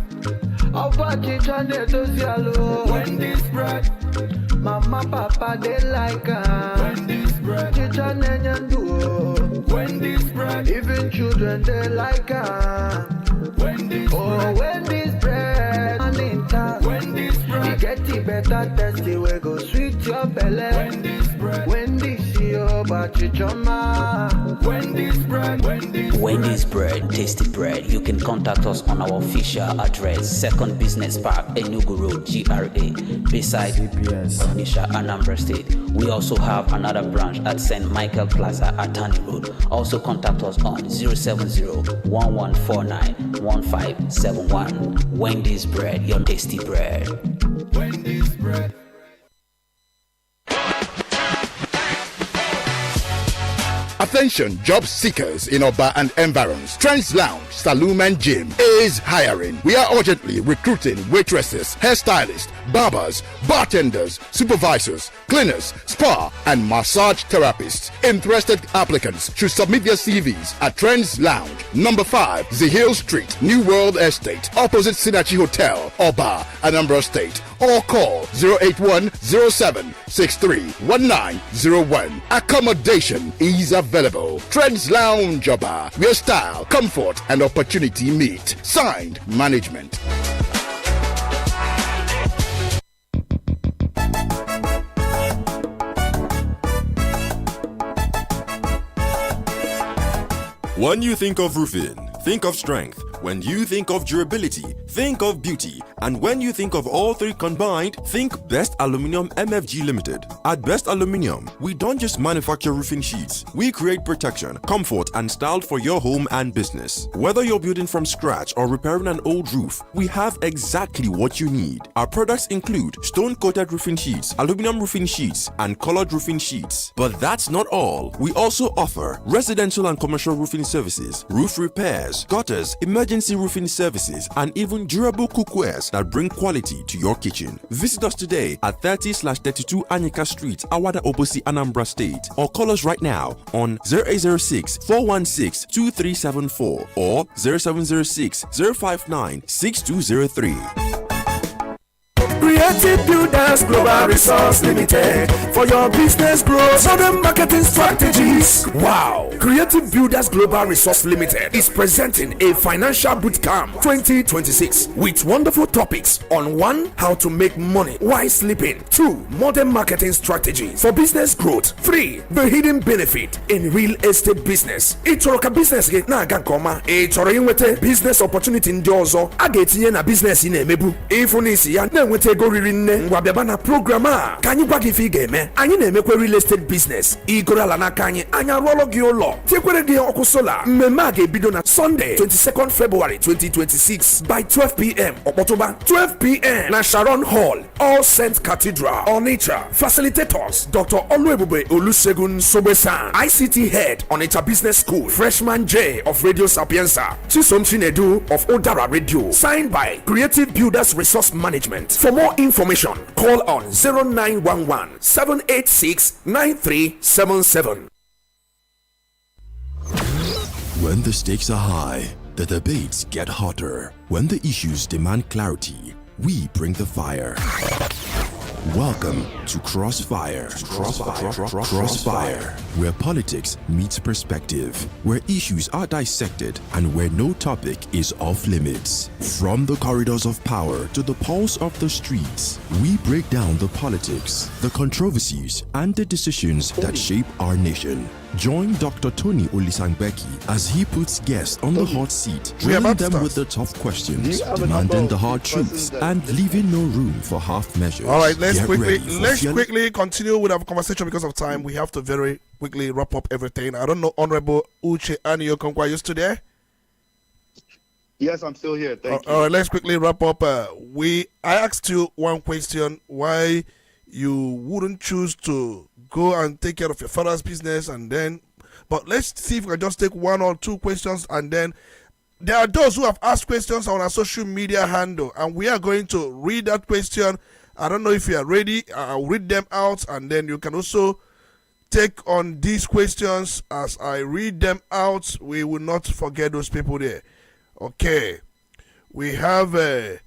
Speaker 8: Wendy's bread, mama, papa, they like Wendy's bread, Wendy's bread, even children, they like Wendy's bread. Wendy's bread, and in town, Wendy's bread, you get it better, tasty, we go sweet your belly. Wendy's bread, Wendy's your
Speaker 9: Wendy's Bread, tasty bread. You can contact us on our official address, Second Business Park, Enugu Road, GRA, beside Onitsha, Anambra State. We also have another branch at St. Michael Plaza, Atani Road. Also contact us on 070-1149-1571. Wendy's Bread, your tasty bread. Wendy's Bread.
Speaker 10: Attention job seekers in Oba and environs. Trends Lounge, Saloon and Gym is hiring. We are urgently recruiting waitresses, hairstylists, barbers, bartenders, supervisors, cleaners, spa and massage therapists. Interested applicants should submit their CVs at Trends Lounge, number 5, Zahil Street, New World Estate, opposite Sinachi Hotel, Oba, Anambra State. Or call 081-0763-1901. Accommodation is available. Trends Lounge Oba, where style, comfort, and opportunity meet. Signed, Management.
Speaker 11: When you think of roofing, think of strength. When you think of durability, think of beauty. And when you think of all three combined, think Best Aluminium MFG Limited. At Best Aluminium, we don't just manufacture roofing sheets. We create protection, comfort, and style for your home and business. Whether you're building from scratch or repairing an old roof, we have exactly what you need. Our products include stone-coated roofing sheets, aluminum roofing sheets, and colored roofing sheets. But that's not all. We also offer residential and commercial roofing services, roof repairs, gutters, emergency roofing services, and even durable cookwares that bring quality to your kitchen. Visit us today at 30/32 Anyika Street, Awada Obosi, Anambra State, or call us right now on 0806-416-2374 or 0706-059-6203.
Speaker 12: Creative Builders Global Resource Limited for your business growth, sudden marketing strategies. Wow! Creative Builders Global Resource Limited is presenting a financial bootcamp 2026 with wonderful topics on 1. How to make money while sleeping. 2. Modern marketing strategies for business growth. 3. The hidden benefit in real estate business. Itoroka business gate na aga nkoma. Itoro inwete business opportunity ndi ọzọ. Aga etinye na business ina emebu. Ifunisi ya na-enwete ego riri nne ngwa bịaba na program a ka anyị gwa gị ife ị ga-eme. Anyị na-emekwa real estate business. Igoro ala n'aka anyị anya rụọlọ gị ụlọ tikwere gị ọkụ sola. Mmemme a ga-ebido na Sunday 22nd February 2026 by 12 p.m. Okpotoba 12 p.m. na Sharon Hall, All Saints Cathedral, Onitsha. Facilitators Dr. Oluebube Olusegun Sobesan, ICT Head, Onitsha Business School, Freshman J of Radio Sapienza, Chisom Chinedu of Udala Radio. Signed by Creative Builders Resource Management. For more information, call on 0911-786-9377.
Speaker 11: When the stakes are high, the debates get hotter. When the issues demand clarity, we bring the fire. Welcome to Crossfire. Crossfire, where politics meets perspective, where issues are dissected, and where no topic is off limits. From the corridors of power to the pulse of the streets, we break down the politics, the controversies, and the decisions that shape our nation. Join Dr. Tony Olisangbeki as he puts guests on the hot seat, drilling them with the tough questions, demanding the hard truths, and leaving no room for half measures.
Speaker 2: All right, let's quickly continue with our conversation because of time. We have to very quickly wrap up everything. I don't know, Honorable Uche Aniokonkwa, are you still there?
Speaker 3: Yes, I'm still here. Thank you.
Speaker 2: All right, let's quickly wrap up. I asked you one question: why you wouldn't choose to go and take care of your father's business, but let's see if we can just take one or two questions, and then there are those who have asked questions on our social media handle, and we are going to read that question. I don't know if you are ready. I'll read them out, and then you can also take on these questions as I read them out. We will not forget those people there. Okay, we have this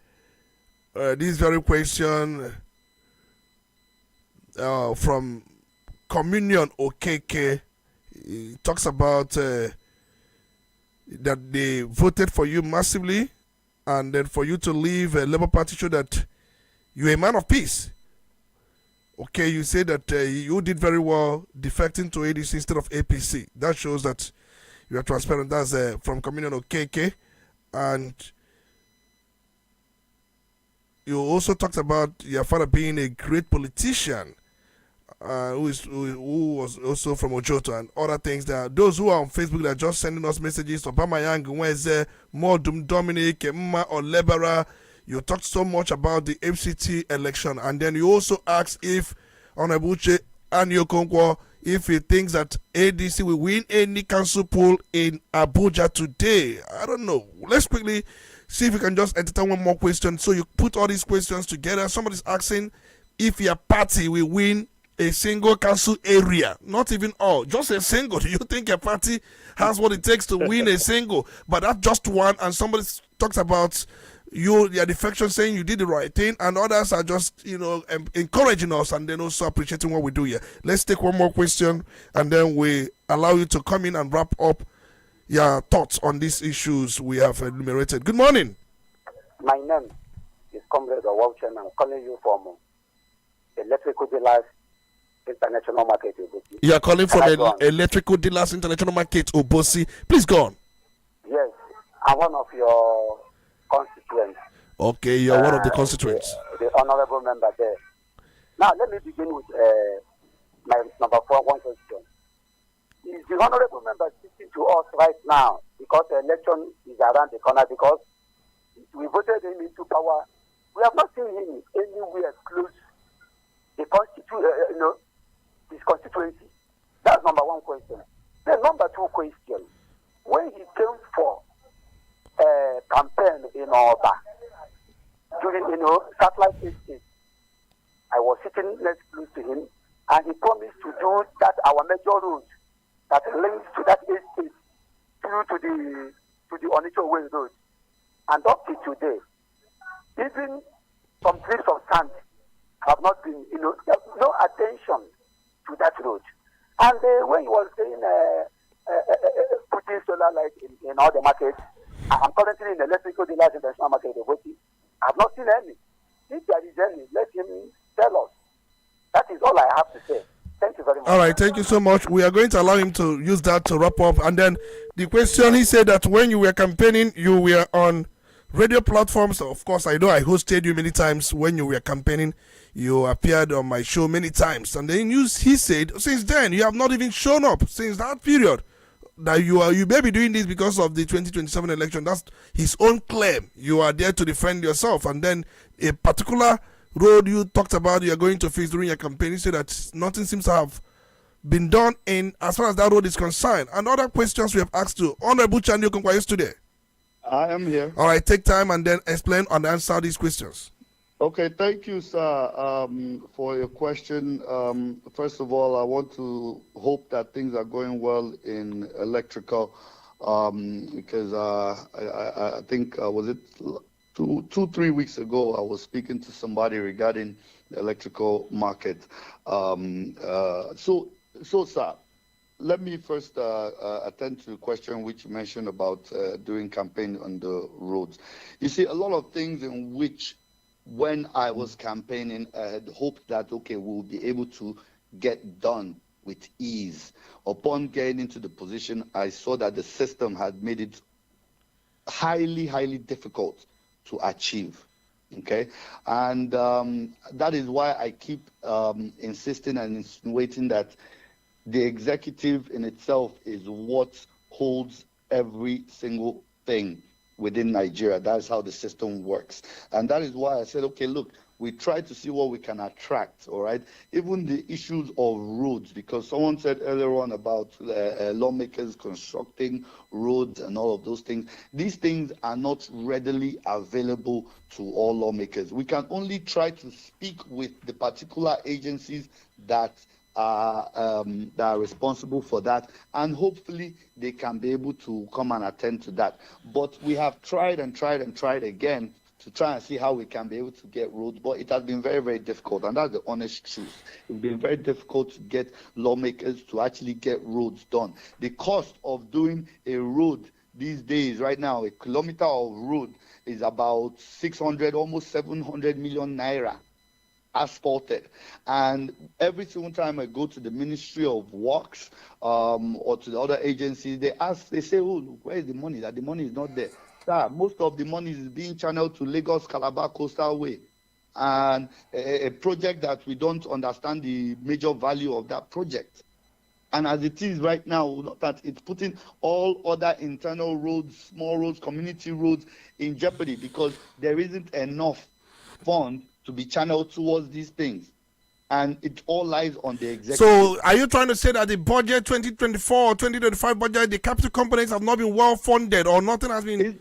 Speaker 2: very question from Communion OKK. He talks about that they voted for you massively, and then for you to leave Labour Party show that you're a man of peace. Okay, you say that you did very well defecting to ADC instead of APC. That shows that you are transparent. That's from Communion of KK. And you also talked about your father being a great politician, who was also from Ojoto and other things. That those who are on Facebook that are just sending us messages. Obama Yang, Weze, Modum Dominic, Emma or Lebara. You talked so much about the FCT election, and then you also asked if Honorable Uche and Yokonkwo, if he thinks that ADC will win any council poll in Abuja today. I don't know. Let's quickly see if we can just entertain one more question. So you put all these questions together. Somebody's asking if your party will win a single council area, not even all, just a single. Do you think your party has what it takes to win a single? But that's just one, and somebody talks about your defection, saying you did the right thing, and others are just encouraging us and then also appreciating what we do here. Let's take one more question, and then we allow you to come in and wrap up your thoughts on these issues we have enumerated. Good morning.
Speaker 13: My name is Comrade Owauchen. I'm calling you from Electrical Dealers International Market.
Speaker 2: You are calling from Electrical Dealers International Market, Obosi. Please go on.
Speaker 13: Yes, I'm one of your constituents.
Speaker 2: Okay, you're one of the constituents.
Speaker 13: The honorable member there. Now, let me begin with my number one question. Is the honorable member speaking to us right now because the election is around the corner? Because we voted him into power. We have not seen him anywhere close the his constituency. That's number one question. Then number two question. When he came for campaign in Oba during satellite estate, I was sitting next close to him, and he promised to do that our major road that links to that estate through to the Onitsha Way Road. And up to today, even some drips of sand have not been, there's no attention to that road. And when he was saying putting solar light in all the markets, I'm currently in the Electrical Dealers International Market. I've not seen any. If there is any, let him tell us. That is all I have to say. Thank you very much.
Speaker 2: All right, thank you so much. We are going to allow him to use that to wrap up. And then the question, he said that when you were campaigning, you were on radio platforms. Of course, I know I hosted you many times when you were campaigning. You appeared on my show many times. And then he said, since then, you have not even shown up since that period. That you may be doing this because of the 2027 election. That's his own claim. You are there to defend yourself. And then a particular road you talked about you are going to face during your campaign, you said that nothing seems to have been done in as far as that road is concerned. And other questions we have asked you. Honorable Chandio Kunkwa, is today?
Speaker 3: I am here.
Speaker 2: All right, take time and then explain and answer these questions.
Speaker 3: Okay, thank you, sir, for your question. First of all, I want to hope that things are going well in electrical, because I think, was it 2-3 weeks ago, I was speaking to somebody regarding the electrical market. So, sir, let me first attend to the question which you mentioned about doing campaign on the roads. You see, a lot of things in which when I was campaigning, I had hoped that, okay, we'll be able to get done with ease. Upon getting into the position, I saw that the system had made it highly, highly difficult to achieve. Okay, and that is why I keep insisting and insinuating that the executive in itself is what holds every single thing within Nigeria. That's how the system works. And that is why I said, okay, look, we try to see what we can attract, all right? Even the issues of roads, because someone said earlier on about lawmakers constructing roads and all of those things. These things are not readily available to all lawmakers. We can only try to speak with the particular agencies that are responsible for that, and hopefully they can be able to come and attend to that. But we have tried and tried and tried again to try and see how we can be able to get roads, but it has been very, very difficult, and that's the honest truth. It's been very difficult to get lawmakers to actually get roads done. The cost of doing a road these days, right now, a kilometer of road is about 600, almost 700 million naira. asphalted. And every single time I go to the Ministry of Works or to the other agencies, they say, oh, where is the money? That the money is not there. Sir, most of the money is being channeled to Lagos Calabar Coastal Way, and a project that we don't understand the major value of that project. And as it is right now, that it's putting all other internal roads, small roads, community roads in jeopardy because there isn't enough fund to be channeled towards these things. And it all lies on the executive.
Speaker 2: So are you trying to say that the budget 2024 or 2025 budget, the capital components have not been well funded or nothing has been...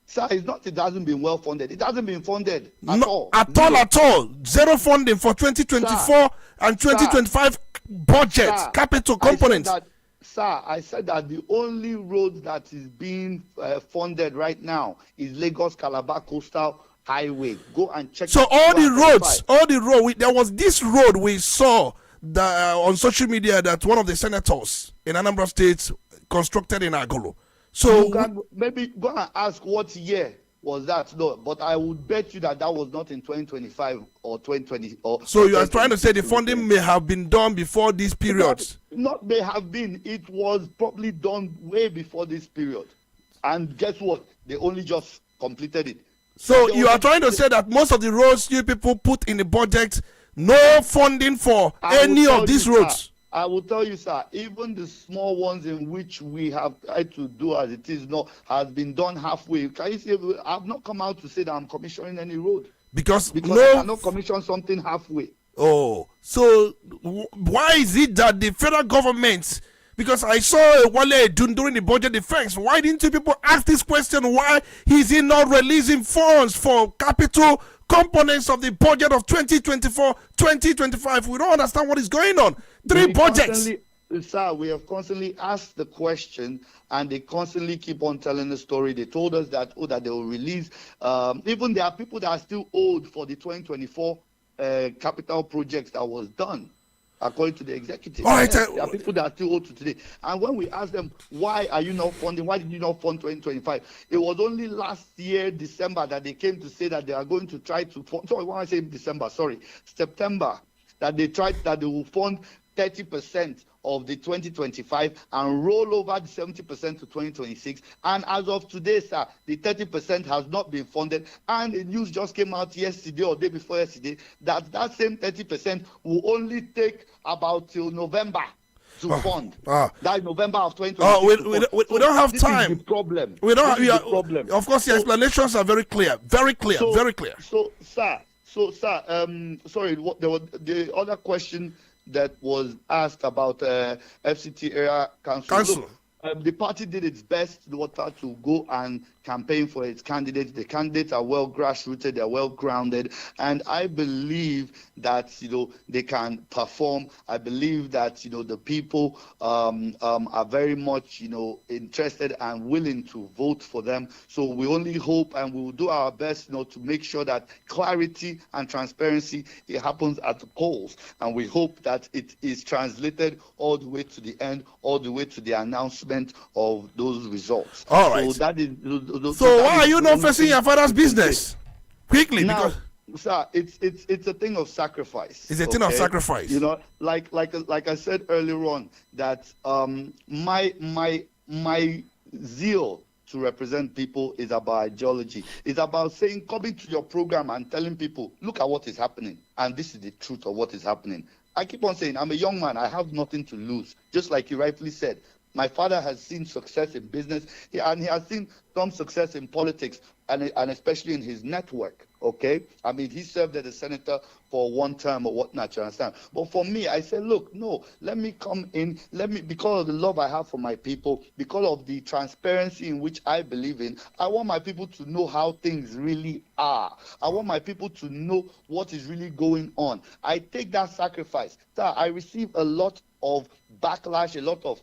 Speaker 3: Sir, it's not. It hasn't been well funded. It hasn't been funded at all.
Speaker 2: At all. Zero funding for 2024 and 2025 budgets, capital components.
Speaker 3: I said that the only road that is being funded right now is Lagos Calabar Coastal Highway. Go and check.
Speaker 2: So all the road. There was this road we saw on social media that one of the senators in Anambra State constructed in Agolo. So
Speaker 3: you can maybe go and ask what year was that. No, but I would bet you that was not in 2025 or 2020.
Speaker 2: So you are trying to say the funding may have been done before this period?
Speaker 3: Not may have been. It was probably done way before this period. And guess what? They only just completed it.
Speaker 2: So you are trying to say that most of the roads you people put in the budget, no funding for any of these roads?
Speaker 3: I will tell you, sir, even the small ones in which we have tried to do as it is now has been done halfway. Can you see? I've not come out to say that I'm commissioning any road.
Speaker 2: Because
Speaker 3: I cannot commission something halfway.
Speaker 2: Oh, so why is it that the federal government, because I saw Wale Edun during the budget defense, why didn't you people ask this question? Why is he not releasing funds for capital components of the budget of 2024, 2025? We don't understand what is going on. Three budgets.
Speaker 3: Sir, we have constantly asked the question, and they constantly keep on telling the story. They told us that they will release. Even there are people that are still owed for the 2024 capital projects that was done, according to the executive.
Speaker 2: All right,
Speaker 3: there are people that are still owed to today. And when we ask them, why are you not funding? Why did you not fund 2025? It was only last year, December, that they came to say that they are going to try to fund. Sorry, when I say December, September, that they will fund 30% of the 2025 and roll over the 70% to 2026. And as of today, sir, the 30% has not been funded. And the news just came out yesterday or day before yesterday that same 30% will only take about till November to fund. That is November of 2026.
Speaker 2: We don't have time.
Speaker 3: This is the problem.
Speaker 2: We don't
Speaker 3: this
Speaker 2: have.
Speaker 3: The problem.
Speaker 2: Of course, the explanations are very clear. Very clear. Very clear.
Speaker 3: So, sir, sorry. The other question that was asked about FCT area council. Look, the party did its best to go and campaign for its candidates. The candidates are well grassrooted, they're well grounded, and I believe that they can perform. I believe that the people are very much interested and willing to vote for them. So we only hope and we will do our best to make sure that clarity and transparency happens at the polls, and we hope that it is translated all the way to the end, all the way to the announcement of those results.
Speaker 2: All right.
Speaker 3: So that is.
Speaker 2: So why are you not facing your father's business? Quickly,
Speaker 3: now, because sir, it's a thing of sacrifice.
Speaker 2: It's a thing of sacrifice.
Speaker 3: Like I said earlier on, that my zeal to represent people is about ideology. It's about coming to your program and telling people, look at what is happening, and this is the truth of what is happening. I keep on saying, I'm a young man, I have nothing to lose. Just like you rightfully said, my father has seen success in business, and he has seen some success in politics, and especially in his network, okay? I mean, he served as a senator for one term or whatnot, you understand? But for me, I said, look, no, let me come in, because of the love I have for my people, because of the transparency in which I believe in, I want my people to know how things really are. I want my people to know what is really going on. I take that sacrifice. Sir, I receive a lot of backlash, a lot of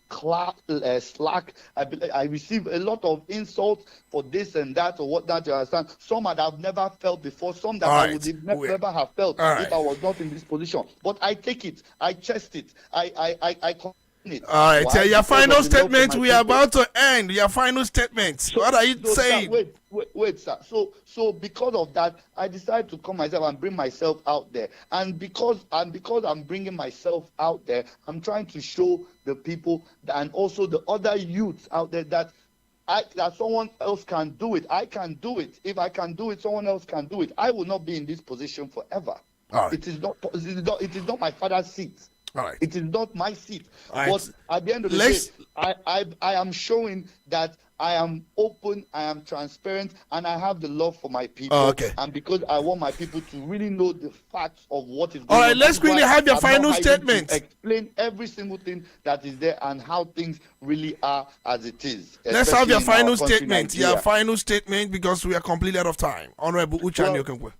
Speaker 3: slack. I receive a lot of insults for this and that or whatnot, you understand? Some that I've never felt before, some that I would never have felt if I was not in this position. But I take it, I chest it, I it.
Speaker 2: All right,
Speaker 3: Why?
Speaker 2: your
Speaker 3: Because
Speaker 2: final
Speaker 3: of the love for
Speaker 2: statement.
Speaker 3: my
Speaker 2: We are
Speaker 3: people.
Speaker 2: about to end. Your final statement. What are you saying?
Speaker 3: Sir, wait, sir. So because of that, I decided to come myself and bring myself out there. And because I'm bringing myself out there, I'm trying to show the people and also the other youths out there that someone else can do it. I can do it. If I can do it, someone else can do it. I will not be in this position forever.
Speaker 2: All right.
Speaker 3: It is not my father's seat.
Speaker 2: All right.
Speaker 3: It is not my seat.
Speaker 2: All right.
Speaker 3: But at the end of the day, I am showing that I am open, I am transparent, and I have the love for my people.
Speaker 2: Oh, okay.
Speaker 3: And because I want my people to really know the facts of what is going
Speaker 2: All right,
Speaker 3: on.
Speaker 2: let's quickly have your
Speaker 3: I'm
Speaker 2: final
Speaker 3: not hiding
Speaker 2: statement.
Speaker 3: to explain every single thing that is there and how things really are as it is.
Speaker 2: Let's have your
Speaker 3: especially in our
Speaker 2: final
Speaker 3: country,
Speaker 2: statement.
Speaker 3: Nigeria.
Speaker 2: Your final statement, because we are completely out of time. Honorable Uche Aniokenkwe.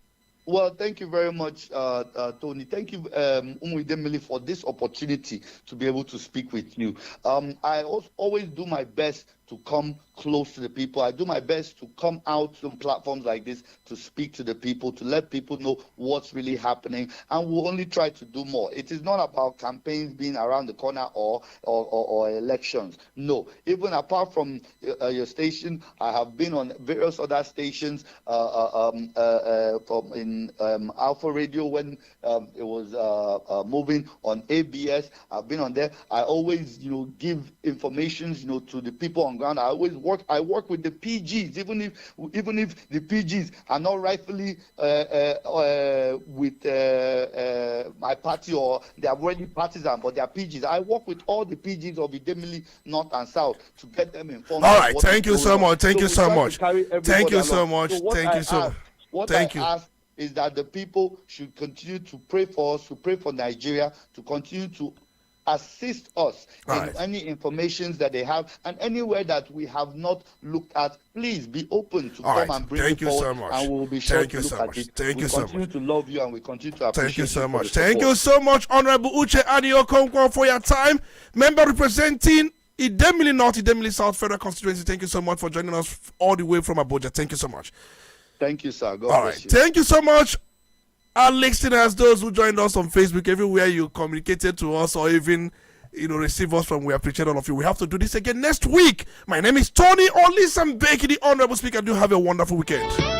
Speaker 3: Well, thank you very much, Tony. Thank you, Umwidemili, for this opportunity to be able to speak with you. I always do my best to come close to the people. I do my best to come out on platforms like this to speak to the people, to let people know what's really happening, and we'll only try to do more. It is not about campaigns being around the corner or elections. No, even apart from your station, I have been on various other stations in Alpha Radio when it was moving on ABS. I've been on there. I always, give information, to the people on ground. I work with the PGs, even if the PGs are not rightfully with my party, or they are already partisan, but they are PGs. I work with all the PGs of Idemili North and South to get them informed.
Speaker 2: All right, thank you so much. Thank you so much. Thank you so much.
Speaker 3: Thank you so much. What I ask is that the people should continue to pray for us, to pray for Nigeria, to continue to assist us in any information that they have, and anywhere that we have not looked at, please be open to come and bring it forward, and we will be sure to look at it.
Speaker 2: Thank you so much.
Speaker 3: We continue to love you, and we continue to appreciate you.
Speaker 2: Thank you so much. Thank you so much, Honorable Uche Aniokenkwe, for your time. Member representing Idemili North, Idemili South Federal Constituency. Thank you so much for joining us all the way from Abuja. Thank you so much.
Speaker 3: Thank you, sir. God bless you.
Speaker 2: Thank you so much, our listeners, those who joined us on Facebook, everywhere you communicated to us or even receive us from. We appreciate all of you. We have to do this again next week. My name is Tony Olisambeki, the Honorable Speaker. Do have a wonderful weekend.